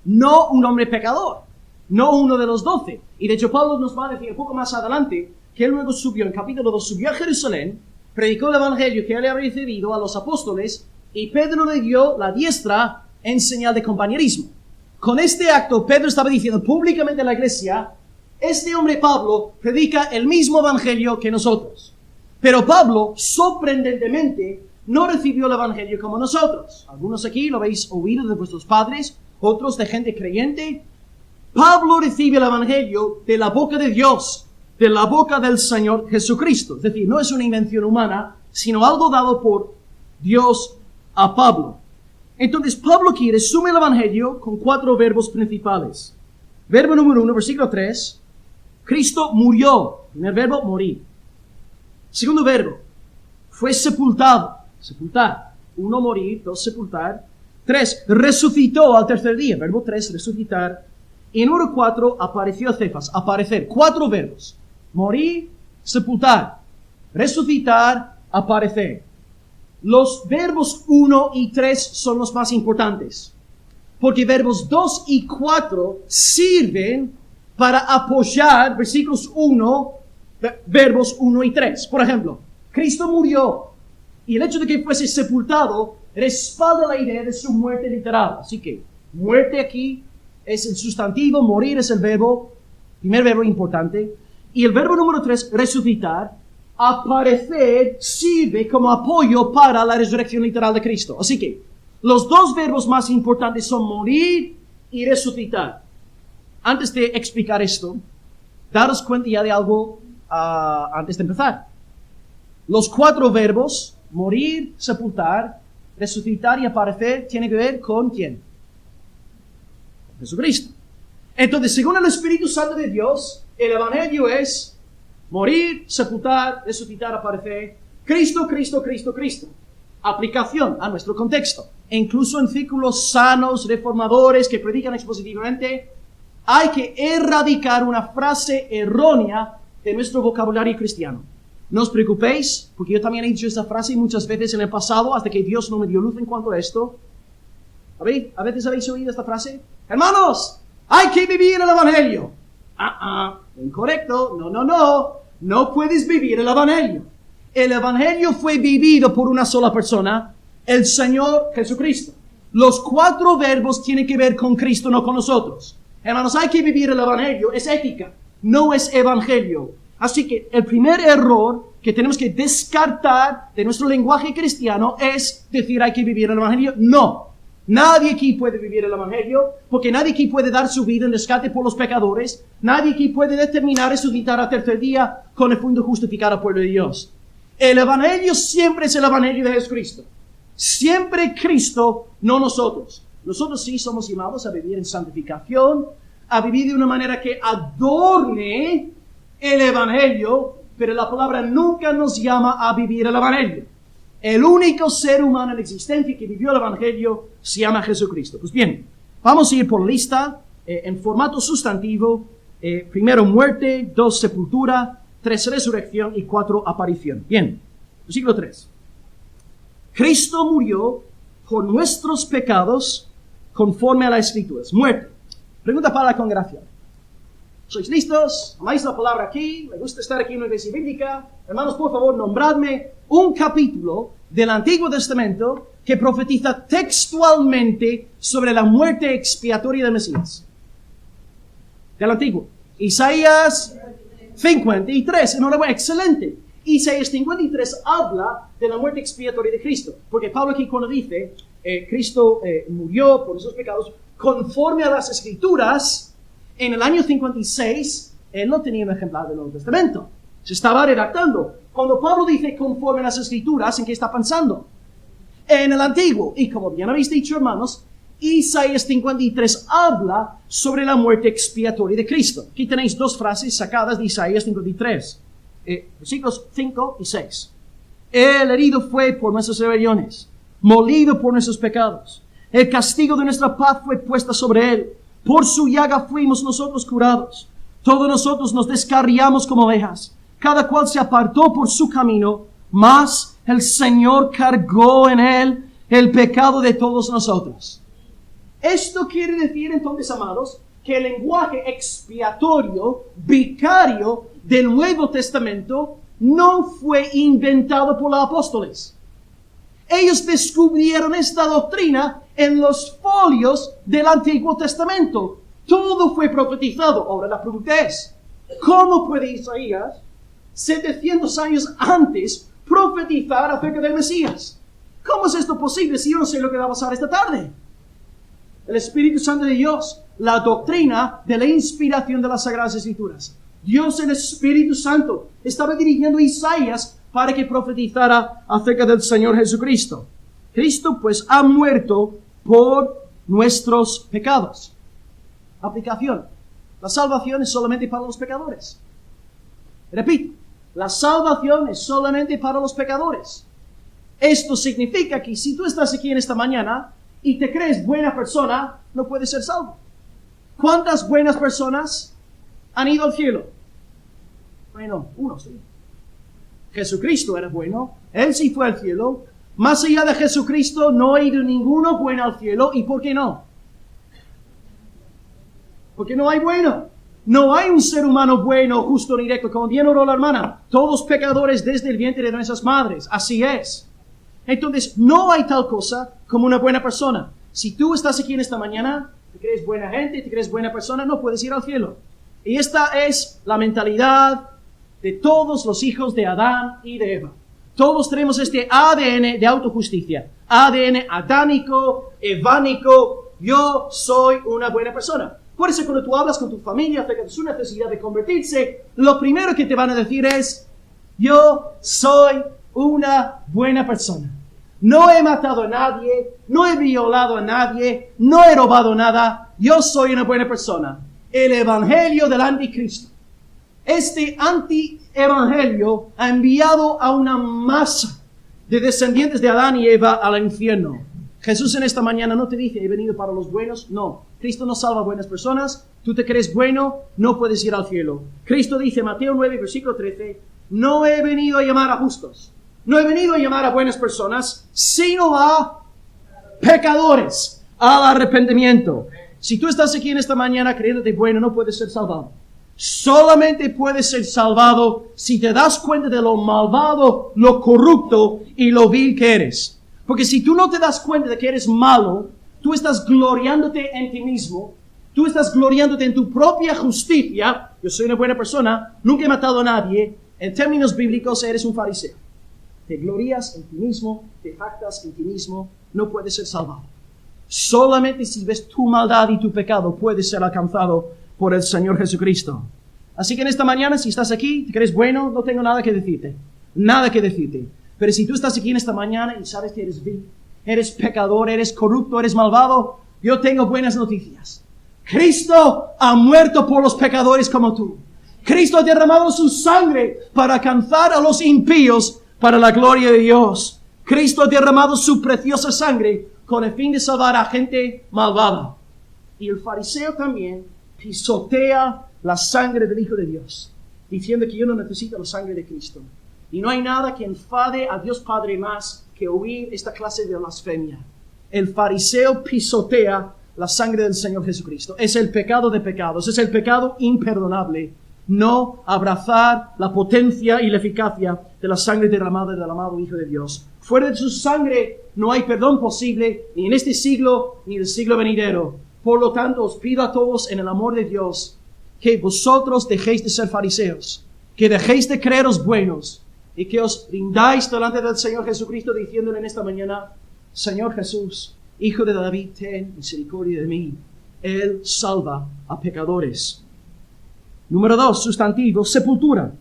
no un hombre pecador, no uno de los 12. Y de hecho Pablo nos va a decir un poco más adelante que él luego subió, en capítulo 2, subió a Jerusalén, predicó el Evangelio que él había recibido a los apóstoles, y Pedro le dio la diestra en señal de compañerismo. Con este acto, Pedro estaba diciendo públicamente a la iglesia, este hombre Pablo predica el mismo Evangelio que nosotros. Pero Pablo, sorprendentemente, no recibió el Evangelio como nosotros. Algunos aquí lo habéis oído de vuestros padres, otros de gente creyente. Pablo recibe el Evangelio de la boca de Dios, de la boca del Señor Jesucristo. Es decir, no es una invención humana, sino algo dado por Dios a Pablo. Entonces, Pablo aquí resume el Evangelio con 4 verbos principales. Verbo número 1, versículo 3. Cristo murió. Primer verbo, morir. Segundo verbo, fue sepultado. Sepultar. 1, morir. 2, sepultar. 3, resucitó al tercer día. Verbo 3, resucitar. Y número 4, apareció a Cefas. Aparecer. 4 verbos. Morir, sepultar, resucitar, aparecer. Los verbos 1 y 3 son los más importantes, porque verbos 2 y 4 sirven para apoyar versículos 1, verbos 1 y 3. Por ejemplo, Cristo murió, y el hecho de que fuese sepultado respalda la idea de su muerte literal. Así que, muerte aquí es el sustantivo, morir es el verbo, primer verbo importante. Y el verbo número 3, resucitar, aparecer, sirve como apoyo para la resurrección literal de Cristo. Así que, los 2 verbos más importantes son morir y resucitar. Antes de explicar esto, daros cuenta ya de algo antes de empezar. Los 4 verbos, morir, sepultar, resucitar y aparecer, tienen que ver con ¿quién? Jesucristo. Entonces, según el Espíritu Santo de Dios, el Evangelio es morir, sepultar, resucitar, aparecer. Cristo, Cristo, Cristo, Cristo. Aplicación a nuestro contexto. E incluso en círculos sanos, reformadores, que predican expositivamente, hay que erradicar una frase errónea de nuestro vocabulario cristiano. No os preocupéis, porque yo también he dicho esta frase muchas veces en el pasado, hasta que Dios no me dio luz en cuanto a esto. ¿A veces habéis oído esta frase? Hermanos, hay que vivir el Evangelio. Incorrecto. No puedes vivir el Evangelio. El Evangelio fue vivido por una sola persona, el Señor Jesucristo. Los 4 verbos tienen que ver con Cristo, no con nosotros. Hermanos, hay que vivir el Evangelio. Es ética, no es Evangelio. Así que el primer error que tenemos que descartar de nuestro lenguaje cristiano es decir hay que vivir el Evangelio. No. Nadie aquí puede vivir el Evangelio, porque nadie aquí puede dar su vida en rescate por los pecadores. Nadie aquí puede determinar resucitar al tercer día con el fin de justificar al pueblo de Dios. El Evangelio siempre es el Evangelio de Jesucristo. Siempre Cristo, no nosotros. Nosotros sí somos llamados a vivir en santificación, a vivir de una manera que adorne el Evangelio, pero la palabra nunca nos llama a vivir el Evangelio. El único ser humano en existencia que vivió el Evangelio se llama Jesucristo. Pues bien, vamos a ir por lista en formato sustantivo. Primero muerte, 2 sepultura, 3 resurrección y 4 aparición. Bien, versículo 3. Cristo murió por nuestros pecados conforme a las Escrituras. Muerte. Pregunta para la congregación. ¿Sois listos? ¿Amáis la palabra aquí? ¿Me gusta estar aquí en una iglesia bíblica? Hermanos, por favor, nombradme un capítulo del Antiguo Testamento que profetiza textualmente sobre la muerte expiatoria del Mesías. Del Antiguo. Isaías 53. Enhorabuena, excelente. Isaías 53 habla de la muerte expiatoria de Cristo. Porque Pablo aquí cuando dice, Cristo murió por esos pecados conforme a las Escrituras, en el año 56, él no tenía un ejemplar del Nuevo Testamento. Se estaba redactando. Cuando Pablo dice conforme a las Escrituras, ¿en qué está pensando? En el Antiguo. Y como bien habéis dicho, hermanos, Isaías 53 habla sobre la muerte expiatoria de Cristo. Aquí tenéis 2 frases sacadas de Isaías 53. Versículos 5 y 6. El herido fue por nuestras rebeliones, molido por nuestros pecados. El castigo de nuestra paz fue puesto sobre él. Por su llaga fuimos nosotros curados. Todos nosotros nos descarriamos como ovejas. Cada cual se apartó por su camino, mas el Señor cargó en él el pecado de todos nosotros. Esto quiere decir entonces, amados, que el lenguaje expiatorio, vicario del Nuevo Testamento no fue inventado por los apóstoles. Ellos descubrieron esta doctrina en los folios del Antiguo Testamento. Todo fue profetizado. Ahora la pregunta es, ¿cómo puede Isaías, 700 años antes, profetizar acerca del Mesías? ¿Cómo es esto posible si yo no sé lo que va a pasar esta tarde? El Espíritu Santo de Dios, la doctrina de la inspiración de las Sagradas Escrituras. Dios, el Espíritu Santo, estaba dirigiendo a Isaías para que profetizara acerca del Señor Jesucristo. Cristo pues ha muerto por nuestros pecados. Aplicación. La salvación es solamente para los pecadores. Repito, la salvación es solamente para los pecadores. Esto significa que si tú estás aquí en esta mañana y te crees buena persona, no puedes ser salvo. ¿Cuántas buenas personas han ido al cielo? Bueno, uno sí. Jesucristo era bueno, Él sí fue al cielo. Más allá de Jesucristo no ha ido ninguno bueno al cielo. ¿Y por qué no? Porque no hay bueno. No hay un ser humano bueno, justo ni recto. Como bien oró la hermana, todos pecadores desde el vientre de nuestras madres. Así es. Entonces, no hay tal cosa como una buena persona. Si tú estás aquí en esta mañana, te crees buena gente, te crees buena persona, no puedes ir al cielo. Y esta es la mentalidad de todos los hijos de Adán y de Eva. Todos tenemos este ADN de autojusticia. ADN adánico, evánico. Yo soy una buena persona. Por eso cuando tú hablas con tu familia acerca de su necesidad de convertirse, lo primero que te van a decir es, yo soy una buena persona. No he matado a nadie, no he violado a nadie, no he robado nada. Yo soy una buena persona. El evangelio del anticristo. Este anti-evangelio ha enviado a una masa de descendientes de Adán y Eva al infierno. Jesús en esta mañana no te dice, he venido para los buenos. No, Cristo no salva a buenas personas. Tú te crees bueno, no puedes ir al cielo. Cristo dice, Mateo 9, versículo 13, no he venido a llamar a justos. No he venido a llamar a buenas personas, sino a pecadores, al arrepentimiento. Si tú estás aquí en esta mañana creyéndote bueno, no puedes ser salvado. Solamente puedes ser salvado si te das cuenta de lo malvado, lo corrupto y lo vil que eres. Porque si tú no te das cuenta de que eres malo, tú estás gloriándote en ti mismo, tú estás gloriándote en tu propia justicia. Yo soy una buena persona, nunca he matado a nadie. En términos bíblicos eres un fariseo. Te glorías en ti mismo, te jactas en ti mismo, no puedes ser salvado. Solamente si ves tu maldad y tu pecado puedes ser alcanzado por el Señor Jesucristo. Así que en esta mañana, si estás aquí, te crees bueno, no tengo nada que decirte. Nada que decirte. Pero si tú estás aquí en esta mañana y sabes que eres vil, eres pecador, eres corrupto, eres malvado, yo tengo buenas noticias. Cristo ha muerto por los pecadores como tú. Cristo ha derramado su sangre para alcanzar a los impíos para la gloria de Dios. Cristo ha derramado su preciosa sangre con el fin de salvar a gente malvada. Y el fariseo también pisotea la sangre del Hijo de Dios, diciendo que yo no necesito la sangre de Cristo. Y no hay nada que enfade a Dios Padre más que oír esta clase de blasfemia. El fariseo pisotea la sangre del Señor Jesucristo. Es el pecado de pecados, es el pecado imperdonable. No abrazar la potencia y la eficacia de la sangre derramada del amado Hijo de Dios. Fuera de su sangre no hay perdón posible, ni en este siglo, ni en el siglo venidero. Por lo tanto, os pido a todos en el amor de Dios, que vosotros dejéis de ser fariseos, que dejéis de creeros buenos, y que os rindáis delante del Señor Jesucristo, diciéndole en esta mañana: Señor Jesús, Hijo de David, ten misericordia de mí. Él salva a pecadores. Número 2, sustantivo, sepultura.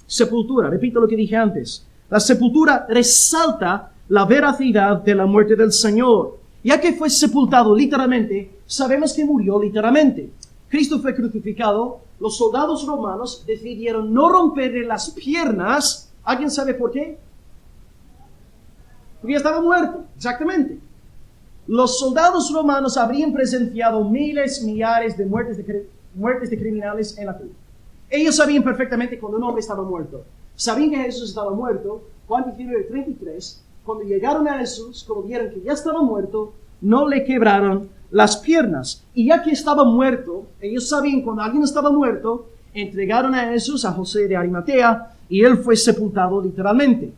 Sepultura, repito lo que dije antes. La sepultura resalta la veracidad de la muerte del Señor. Ya que fue sepultado literalmente, sabemos que murió literalmente. Cristo fue crucificado. Los soldados romanos decidieron no romperle las piernas. ¿Alguien sabe por qué? Porque ya estaba muerto, exactamente. Los soldados romanos habrían presenciado miles, millares de muertes de criminales en la cruz. Ellos sabían perfectamente cuando un hombre estaba muerto. Sabían que Jesús estaba muerto. Juan 19:33, cuando llegaron a Jesús, como vieron que ya estaba muerto, no le quebraron las piernas. Y ya que estaba muerto, ellos sabían cuando alguien estaba muerto, entregaron a Jesús a José de Arimatea y él fue sepultado literalmente.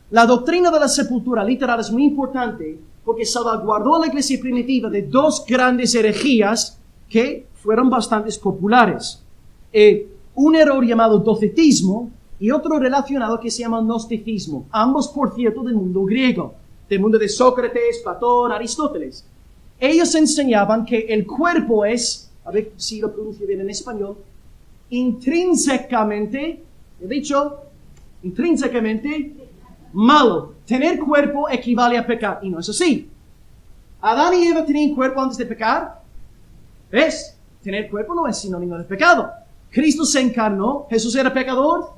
La doctrina de la sepultura literal es muy importante porque salvaguardó a la iglesia primitiva de dos grandes herejías que fueron bastante populares. Un error llamado docetismo y otro relacionado que se llama gnosticismo. Ambos, por cierto, del mundo griego, del mundo de Sócrates, Platón, Aristóteles. Ellos enseñaban que el cuerpo es, a ver si lo pronuncio bien en español, intrínsecamente malo. Tener cuerpo equivale a pecar. Y no es así. Adán y Eva tenían cuerpo antes de pecar. ¿Ves? Tener cuerpo no es sinónimo de pecado. Cristo se encarnó. Jesús era pecador.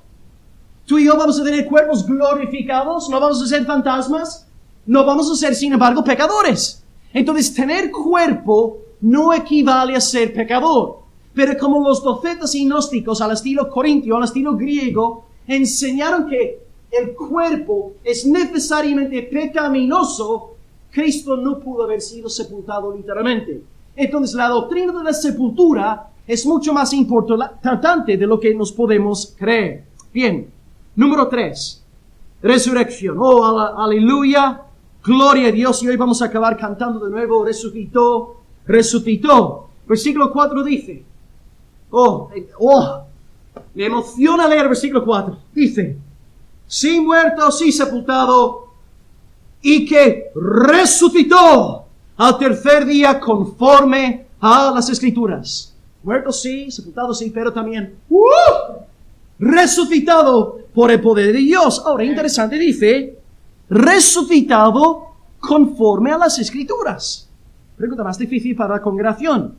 Tú y yo vamos a tener cuerpos glorificados. No vamos a ser fantasmas. No vamos a ser, sin embargo, pecadores. Entonces, tener cuerpo no equivale a ser pecador. Pero como los docetas y gnósticos al estilo corintio, al estilo griego, enseñaron que el cuerpo es necesariamente pecaminoso, Cristo no pudo haber sido sepultado literalmente. Entonces, la doctrina de la sepultura es mucho más importante de lo que nos podemos creer. Bien, número 3, resurrección. Oh, aleluya, gloria a Dios. Y hoy vamos a acabar cantando de nuevo, resucitó, resucitó. Versículo 4 dice, me emociona leer versículo 4. Dice, sí muerto, sí sepultado, y que resucitó al tercer día conforme a las Escrituras. Muerto sí, sepultado sí, pero también resucitado por el poder de Dios. Ahora, interesante, dice, resucitado conforme a las Escrituras. Pregunta más difícil para la congregación.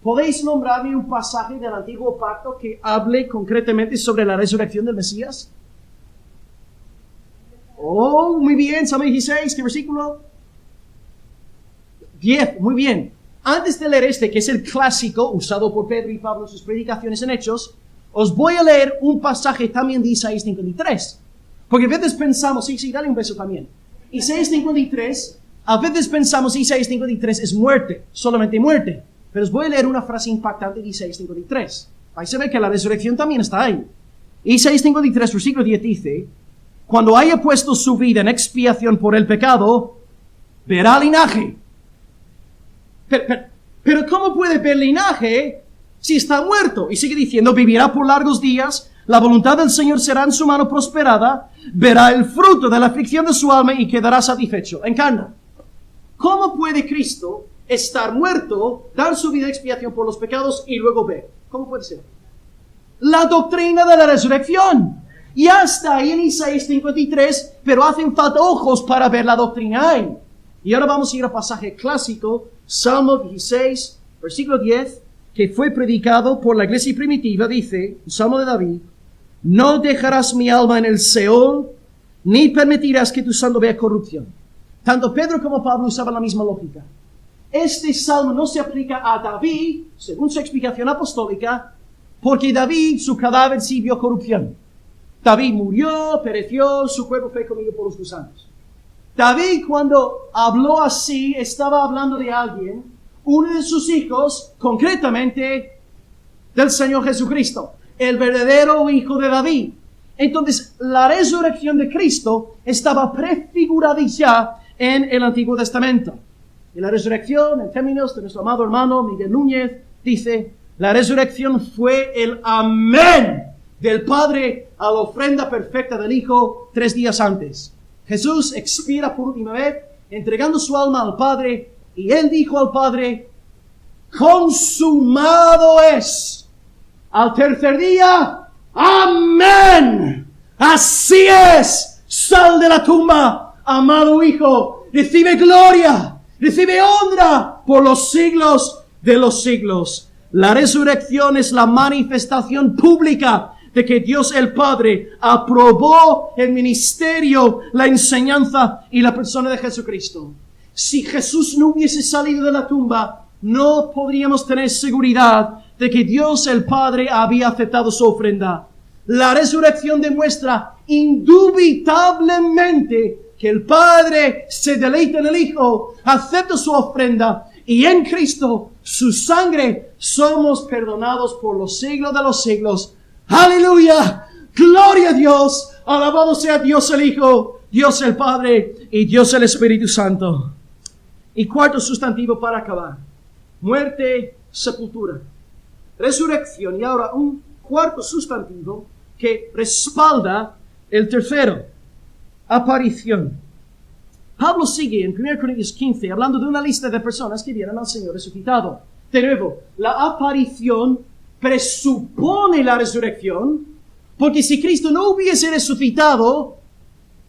¿Podéis nombrarme un pasaje del Antiguo Pacto que hable concretamente sobre la resurrección del Mesías? Oh, muy bien, Salmo 16, ¿qué versículo? 10, muy bien. Antes de leer que es el clásico usado por Pedro y Pablo en sus predicaciones en Hechos, os voy a leer un pasaje también de Isaías 53. Porque a veces pensamos, sí, dale un beso también. Isaías 53, a veces pensamos Isaías 53 es muerte, solamente muerte. Pero os voy a leer una frase impactante de Isaías 53. Ahí se ve que la resurrección también está ahí. Isaías 53, versículo 10 dice, cuando haya puesto su vida en expiación por el pecado, verá linaje. Pero ¿cómo puede ver linaje si está muerto? Y sigue diciendo, vivirá por largos días, la voluntad del Señor será en su mano prosperada, verá el fruto de la aflicción de su alma y quedará satisfecho. Encarna. ¿Cómo puede Cristo estar muerto, dar su vida en expiación por los pecados y luego ver? ¿Cómo puede ser? La doctrina de la resurrección. Ya está ahí en Isaías 53, pero hacen falta ojos para ver la doctrina ahí. Y ahora vamos a ir al pasaje clásico, Salmo 16, versículo 10, que fue predicado por la iglesia primitiva, dice, el Salmo de David, no dejarás mi alma en el Seol, ni permitirás que tu santo vea corrupción. Tanto Pedro como Pablo usaban la misma lógica. Este salmo no se aplica a David, según su explicación apostólica, porque David, su cadáver sí vio corrupción. David murió, pereció, su cuerpo fue comido por los gusanos. David, cuando habló así, estaba hablando de alguien, uno de sus hijos, concretamente del Señor Jesucristo, el verdadero hijo de David. Entonces, la resurrección de Cristo estaba prefigurada ya en el Antiguo Testamento. Y la resurrección, en términos de nuestro amado hermano Miguel Núñez, dice, la resurrección fue el amén del Padre a la ofrenda perfecta del Hijo 3 días antes. Jesús expira por última vez, entregando su alma al Padre, y Él dijo al Padre, consumado es. Al tercer día, amén. Así es. Sal de la tumba, amado Hijo. Recibe gloria, recibe honra por los siglos de los siglos. La resurrección es la manifestación pública de que Dios el Padre aprobó el ministerio, la enseñanza y la persona de Jesucristo. Si Jesús no hubiese salido de la tumba, no podríamos tener seguridad de que Dios el Padre había aceptado su ofrenda. La resurrección demuestra indubitablemente que el Padre se deleita en el Hijo, acepta su ofrenda y en Cristo, su sangre, somos perdonados por los siglos de los siglos. ¡Aleluya! ¡Gloria a Dios! Alabado sea Dios el Hijo, Dios el Padre y Dios el Espíritu Santo. Y cuarto sustantivo para acabar. Muerte, sepultura. Resurrección. Y ahora un cuarto sustantivo que respalda el tercero. Aparición. Pablo sigue en 1 Corintios 15 hablando de una lista de personas que vieron al Señor resucitado. De nuevo, la aparición presupone la resurrección, porque si Cristo no hubiese resucitado,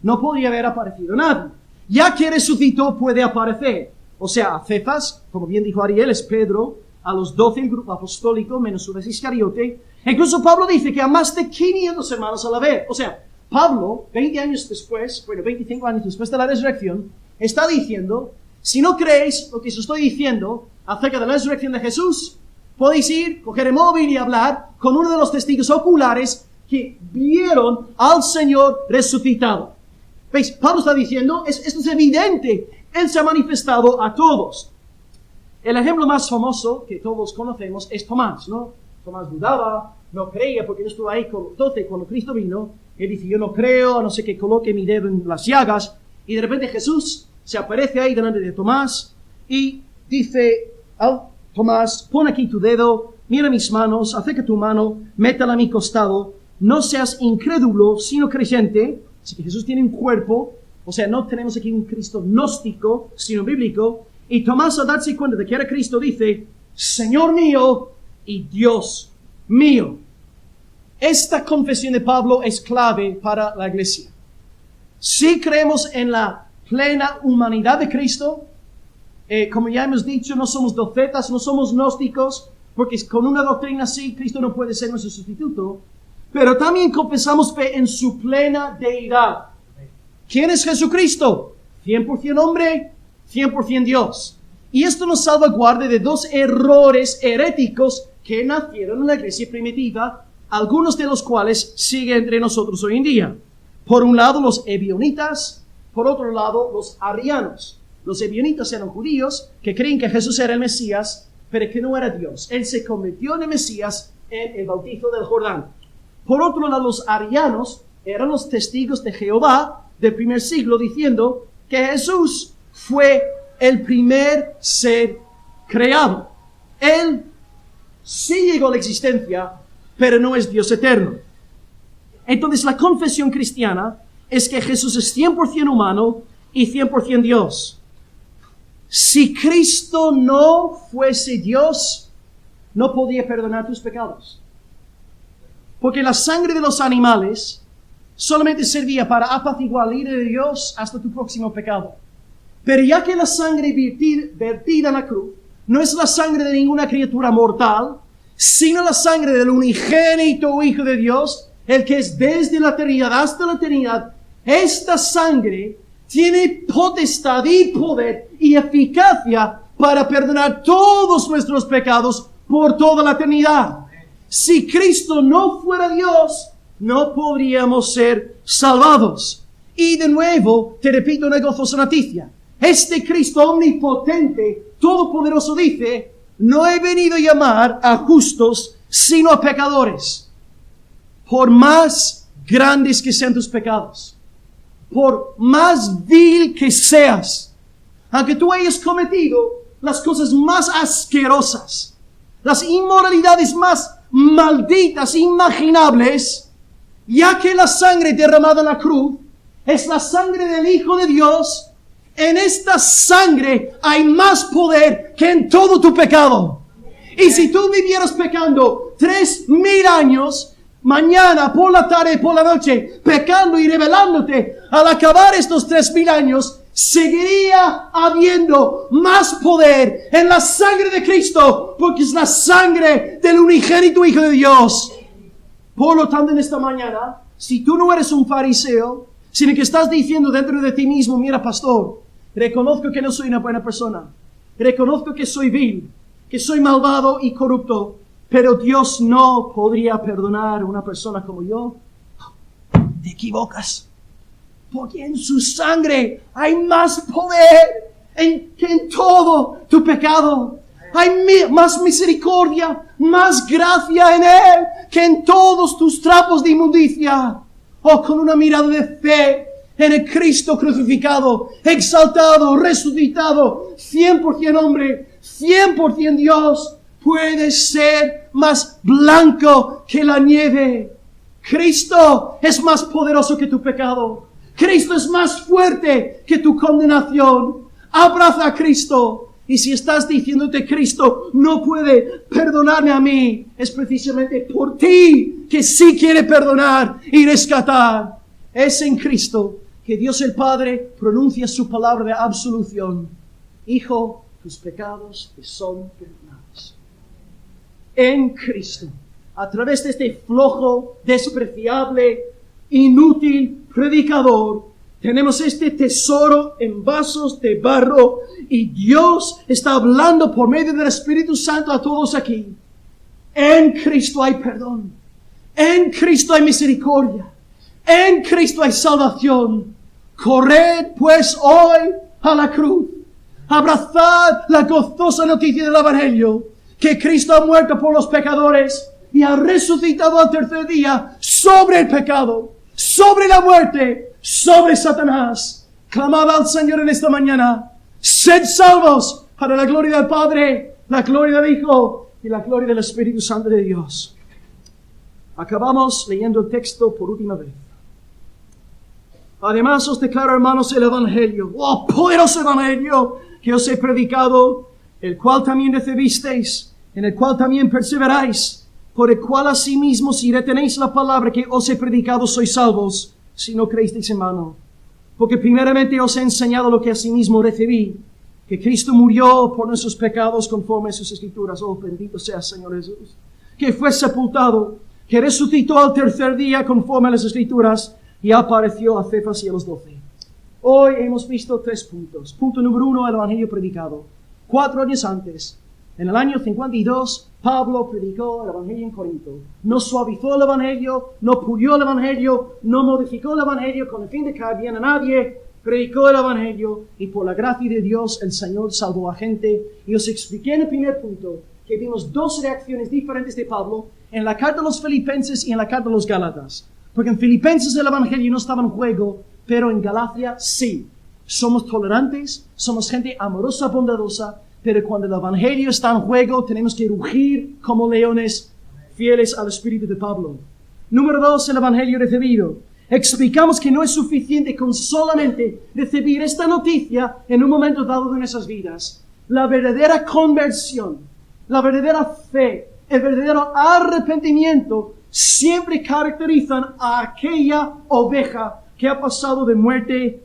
no podría haber aparecido nadie. Ya que resucitó, puede aparecer. O sea, a Cefas, como bien dijo Ariel, es Pedro, a los 12 el grupo apostólico, menos Judas Iscariote. Incluso Pablo dice que a más de 500 hermanos a la vez. O sea, Pablo, 20 años después, 25 años después de la resurrección, está diciendo, si no creéis lo que os estoy diciendo acerca de la resurrección de Jesús, podéis ir, coger el móvil y hablar con uno de los testigos oculares que vieron al Señor resucitado. ¿Veis? Pablo está diciendo, esto es evidente, Él se ha manifestado a todos. El ejemplo más famoso que todos conocemos es Tomás, ¿no? Tomás dudaba, no creía porque no estuvo ahí con los 12 cuando Cristo vino. Él dice, yo no creo, a no ser que coloque mi dedo en las llagas. Y de repente Jesús se aparece ahí delante de Tomás y dice a Tomás, pon aquí tu dedo, mira mis manos, acerca tu mano, métela a mi costado, no seas incrédulo, sino creyente. Así que Jesús tiene un cuerpo, o sea, no tenemos aquí un Cristo gnóstico, sino bíblico. Y Tomás, al darse cuenta de que era Cristo, dice, Señor mío y Dios mío. Esta confesión de Pablo es clave para la iglesia. Si creemos en la plena humanidad de Cristo, como ya hemos dicho, no somos docetas, no somos gnósticos, porque con una doctrina así, Cristo no puede ser nuestro sustituto. Pero también confesamos fe en su plena deidad. ¿Quién es Jesucristo? 100% hombre, 100% Dios. Y esto nos salvaguarda de dos errores heréticos que nacieron en la iglesia primitiva, algunos de los cuales siguen entre nosotros hoy en día. Por un lado, los ebionitas, por otro lado, los arrianos. Los ebionitas eran judíos que creen que Jesús era el Mesías, pero que no era Dios. Él se convirtió en el Mesías en el bautizo del Jordán. Por otro lado, los arrianos eran los testigos de Jehová del primer siglo, diciendo que Jesús fue el primer ser creado. Él sí llegó a la existencia, pero no es Dios eterno. Entonces, la confesión cristiana es que Jesús es 100% humano y 100% Dios. Si Cristo no fuese Dios, no podía perdonar tus pecados. Porque la sangre de los animales solamente servía para apaciguar la ira de Dios hasta tu próximo pecado. Pero ya que la sangre vertida en la cruz no es la sangre de ninguna criatura mortal, sino la sangre del unigénito Hijo de Dios, el que es desde la eternidad hasta la eternidad. Esta sangre tiene potestad y poder y eficacia para perdonar todos nuestros pecados por toda la eternidad. Si Cristo no fuera Dios, no podríamos ser salvados. Y de nuevo, te repito una gozosa noticia. Este Cristo omnipotente, todopoderoso dice, no he venido a llamar a justos, sino a pecadores. Por más grandes que sean tus pecados, por más vil que seas, aunque tú hayas cometido las cosas más asquerosas, las inmoralidades más malditas imaginables, ya que la sangre derramada en la cruz es la sangre del Hijo de Dios, en esta sangre hay más poder que en todo tu pecado. Y si tú vivieras pecando 3,000 años, mañana, por la tarde, por la noche, pecando y rebelándote, al acabar estos 3,000 años, seguiría habiendo más poder en la sangre de Cristo, porque es la sangre del unigénito Hijo de Dios. Por lo tanto, en esta mañana, si tú no eres un fariseo, sino que estás diciendo dentro de ti mismo, mira, pastor, reconozco que no soy una buena persona, reconozco que soy vil, que soy malvado y corrupto, pero Dios no podría perdonar a una persona como yo. Te equivocas, porque en su sangre hay más poder que en todo tu pecado. Hay más misericordia, más gracia en Él que en todos tus trapos de inmundicia. Oh, con una mirada de fe en el Cristo crucificado, exaltado, resucitado, 100% hombre, 100% Dios, puedes ser más blanco que la nieve. Cristo es más poderoso que tu pecado. Cristo es más fuerte que tu condenación. Abraza a Cristo. Y si estás diciéndote Cristo no puede perdonarme a mí, es precisamente por ti que sí quiere perdonar y rescatar. Es en Cristo que Dios el Padre pronuncia su palabra de absolución. Hijo, tus pecados te son perdonados. En Cristo, a través de este flojo, despreciable, inútil predicador, tenemos este tesoro en vasos de barro y Dios está hablando por medio del Espíritu Santo a todos aquí. En Cristo hay perdón. En Cristo hay misericordia. En Cristo hay salvación. Corred pues hoy a la cruz. Abrazad la gozosa noticia del Evangelio, que Cristo ha muerto por los pecadores y ha resucitado al tercer día sobre el pecado, sobre la muerte, sobre Satanás. Clamad al Señor en esta mañana. Sed salvos para la gloria del Padre, la gloria del Hijo y la gloria del Espíritu Santo de Dios. Acabamos leyendo el texto por última vez. Además os declaro, hermanos, el Evangelio, oh poderoso Evangelio que os he predicado, el cual también recibisteis, en el cual también perseveráis, por el cual asimismo, si retenéis la palabra que os he predicado, sois salvos, si no creísteis en vano. Porque primeramente os he enseñado lo que asimismo recibí, que Cristo murió por nuestros pecados conforme a sus Escrituras. Oh, bendito sea Señor Jesús. Que fue sepultado, que resucitó al tercer día conforme a las Escrituras, y apareció a Cefas y a los 12. Hoy hemos visto 3 puntos. Punto número 1, el Evangelio predicado. 4 años antes, en el año 52, Pablo predicó el Evangelio en Corinto. No suavizó el Evangelio, no pulió el Evangelio, no modificó el Evangelio con el fin de caer bien a nadie. Predicó el Evangelio y por la gracia de Dios el Señor salvó a gente. Y os expliqué en el primer punto que vimos 2 reacciones diferentes de Pablo en la carta a los Filipenses y en la carta a los Gálatas. Porque en Filipenses el Evangelio no estaba en juego, pero en Galacia sí. Somos tolerantes, somos gente amorosa, bondadosa, pero cuando el Evangelio está en juego tenemos que rugir como leones fieles al espíritu de Pablo. Número 2, el Evangelio recibido. Explicamos que no es suficiente con solamente recibir esta noticia en un momento dado de nuestras vidas. La verdadera conversión, la verdadera fe, el verdadero arrepentimiento siempre caracterizan a aquella oveja que ha pasado de muerte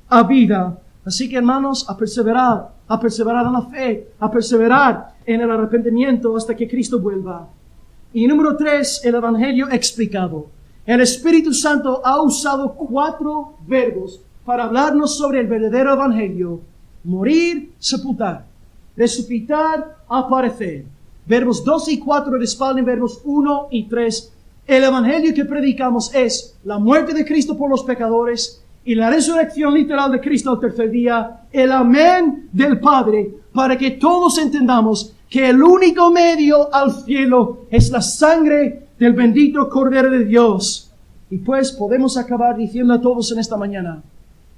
a vida, Así que, hermanos, a perseverar en la fe, a perseverar en el arrepentimiento hasta que Cristo vuelva. Y número 3, el Evangelio explicado. El Espíritu Santo ha usado 4 verbos para hablarnos sobre el verdadero Evangelio: morir, sepultar, resucitar, aparecer. Verbos 2 y 4 respaldan verbos 1 y 3. El Evangelio que predicamos es la muerte de Cristo por los pecadores y la resurrección literal de Cristo al tercer día, el amén del Padre, para que todos entendamos que el único medio al cielo es la sangre del bendito Cordero de Dios. Y pues podemos acabar diciendo a todos en esta mañana: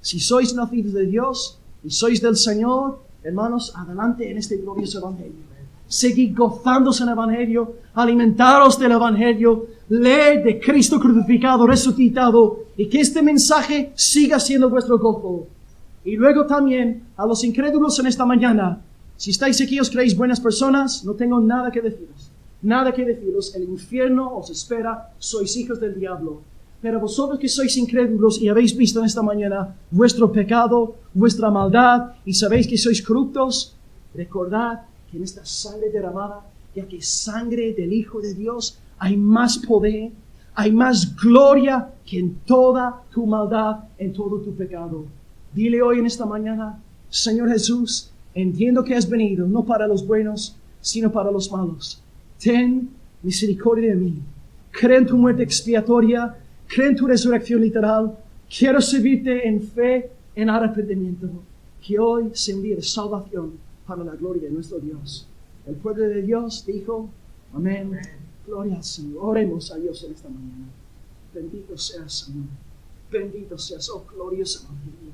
si sois nacidos de Dios y sois del Señor, hermanos, adelante en este glorioso Evangelio. Seguid gozándose en el Evangelio, alimentaros del Evangelio, leed de Cristo crucificado, resucitado, y que este mensaje siga siendo vuestro gozo. Y luego también a los incrédulos en esta mañana: si estáis aquí, os creéis buenas personas, no tengo nada que deciros. Nada que deciros, el infierno os espera, sois hijos del diablo. Pero vosotros que sois incrédulos y habéis visto en esta mañana vuestro pecado, vuestra maldad, y sabéis que sois corruptos, recordad que en esta sangre derramada, ya que sangre del Hijo de Dios, hay más poder, hay más gloria que en toda tu maldad, en todo tu pecado. Dile hoy en esta mañana: Señor Jesús, entiendo que has venido no para los buenos, sino para los malos. Ten misericordia de mí. Creo en tu muerte expiatoria, creo en tu resurrección literal. Quiero servirte en fe, en arrepentimiento. Que hoy sea un día de salvación para la gloria de nuestro Dios. El pueblo de Dios dijo: amén. Gloria al Señor. Oremos a Dios en esta mañana. Bendito seas, Señor. Bendito seas, oh glorioso Evangelio.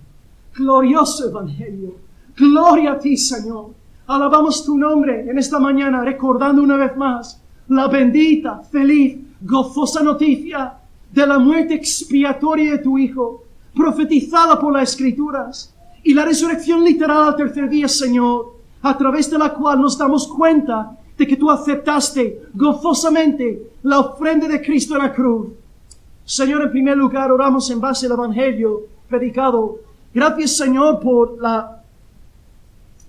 Glorioso Evangelio. Gloria a ti, Señor. Alabamos tu nombre en esta mañana, recordando una vez más la bendita, feliz, gozosa noticia de la muerte expiatoria de tu Hijo, profetizada por las Escrituras, y la resurrección literal al tercer día, Señor, a través de la cual nos damos cuenta de que tú aceptaste gozosamente la ofrenda de Cristo en la cruz. Señor, en primer lugar, oramos en base al Evangelio predicado. Gracias, Señor, por la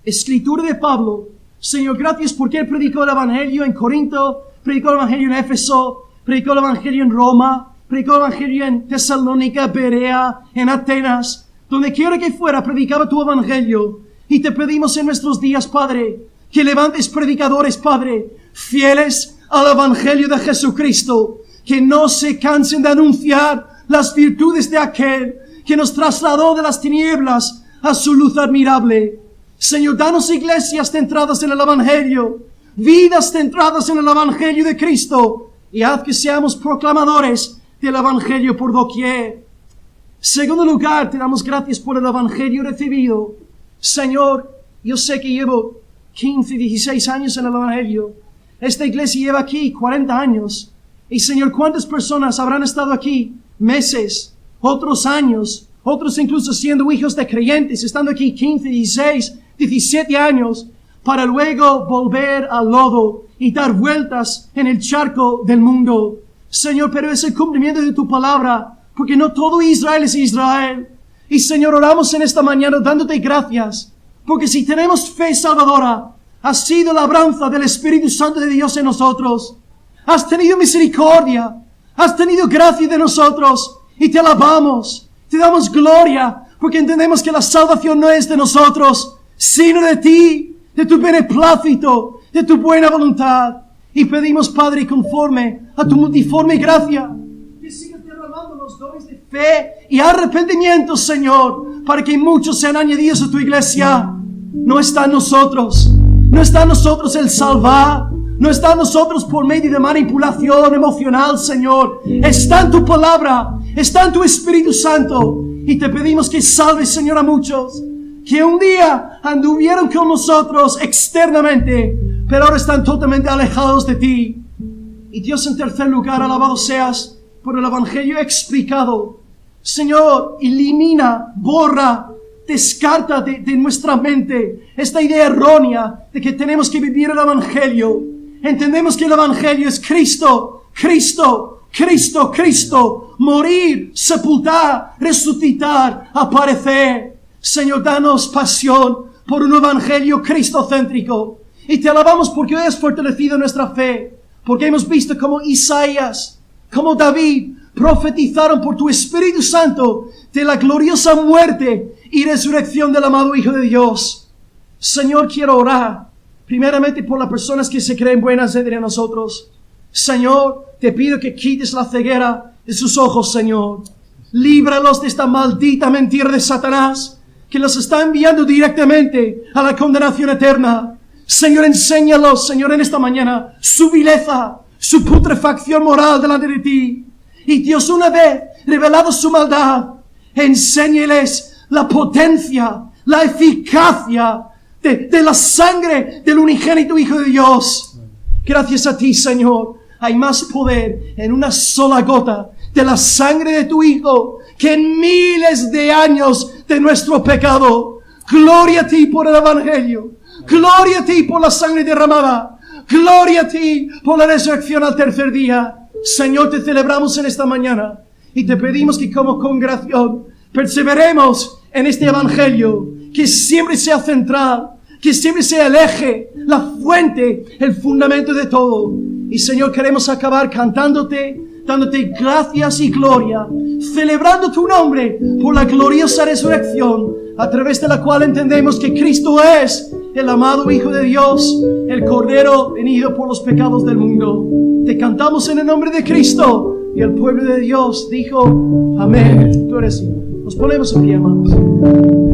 escritura de Pablo. Señor, gracias porque él predicó el Evangelio en Corinto, predicó el Evangelio en Éfeso, predicó el Evangelio en Roma, predicó el Evangelio en Tesalónica, Berea, en Atenas. Donde quiera que fuera, predicaba tu Evangelio. Y te pedimos en nuestros días, Padre, que levantes predicadores, Padre, fieles al Evangelio de Jesucristo, que no se cansen de anunciar las virtudes de aquel que nos trasladó de las tinieblas a su luz admirable. Señor, danos iglesias centradas en el Evangelio, vidas centradas en el Evangelio de Cristo, y haz que seamos proclamadores del Evangelio por doquier. Segundo lugar, te damos gracias por el Evangelio recibido. Señor, yo sé que llevo 15, 16 años en el Evangelio. Esta iglesia lleva aquí 40 años. Y Señor, ¿cuántas personas habrán estado aquí? Meses, otros años, otros incluso siendo hijos de creyentes, estando aquí 15, 16, 17 años, para luego volver al lodo y dar vueltas en el charco del mundo. Señor, pero es el cumplimiento de tu palabra, porque no todo Israel es Israel. Y Señor, oramos en esta mañana dándote gracias, porque si tenemos fe salvadora, ha sido labranza del Espíritu Santo de Dios en nosotros. Has tenido misericordia, has tenido gracia de nosotros, y te alabamos, te damos gloria, porque entendemos que la salvación no es de nosotros, sino de ti, de tu beneplácito, de tu buena voluntad. Y pedimos, Padre, conforme a tu multiforme gracia, que sigas derramando los dones de fe y arrepentimiento, Señor, para que muchos sean añadidos a tu iglesia. No está en nosotros, no está en nosotros el salvar, no está en nosotros por medio de manipulación emocional, Señor. Está en tu palabra, está en tu Espíritu Santo. Y te pedimos que salves, Señor, a muchos que un día anduvieron con nosotros externamente, pero ahora están totalmente alejados de ti. Y Dios, en tercer lugar, alabado seas por el Evangelio explicado. Señor, elimina, borra, descarta de nuestra mente esta idea errónea de que tenemos que vivir el Evangelio. Entendemos que el Evangelio es Cristo, Cristo, Cristo, Cristo, morir, sepultar, resucitar, aparecer. Señor, danos pasión por un evangelio cristocéntrico. Y te alabamos porque hoy has fortalecido nuestra fe, porque hemos visto cómo Isaías, como David, profetizaron por tu Espíritu Santo de la gloriosa muerte y resurrección del amado Hijo de Dios. Señor, quiero orar primeramente por las personas que se creen buenas entre nosotros. Señor, te pido que quites la ceguera de sus ojos, Señor. Líbralos de esta maldita mentira de Satanás, que los está enviando directamente a la condenación eterna. Señor, enséñalos, Señor, en esta mañana, su vileza, su putrefacción moral delante de ti. Y Dios, una vez revelado su maldad, enséñeles la potencia, la eficacia de la sangre del unigénito Hijo de Dios. Gracias a ti, Señor, hay más poder en una sola gota de la sangre de tu Hijo que en miles de años de nuestro pecado. Gloria a ti por el Evangelio. Gloria a ti por la sangre derramada. Gloria a ti por la resurrección al tercer día. Señor, te celebramos en esta mañana y te pedimos que como congregación perseveremos en este Evangelio, que siempre sea central, que siempre sea el eje, la fuente, el fundamento de todo. Y Señor, queremos acabar cantándote, dándote gracias y gloria, celebrando tu nombre por la gloriosa resurrección, a través de la cual entendemos que Cristo es el amado Hijo de Dios, el Cordero venido por los pecados del mundo. Te cantamos en el nombre de Cristo, y el pueblo de Dios dijo, amén. Tú eres Señor. Nos ponemos en pie, hermanos.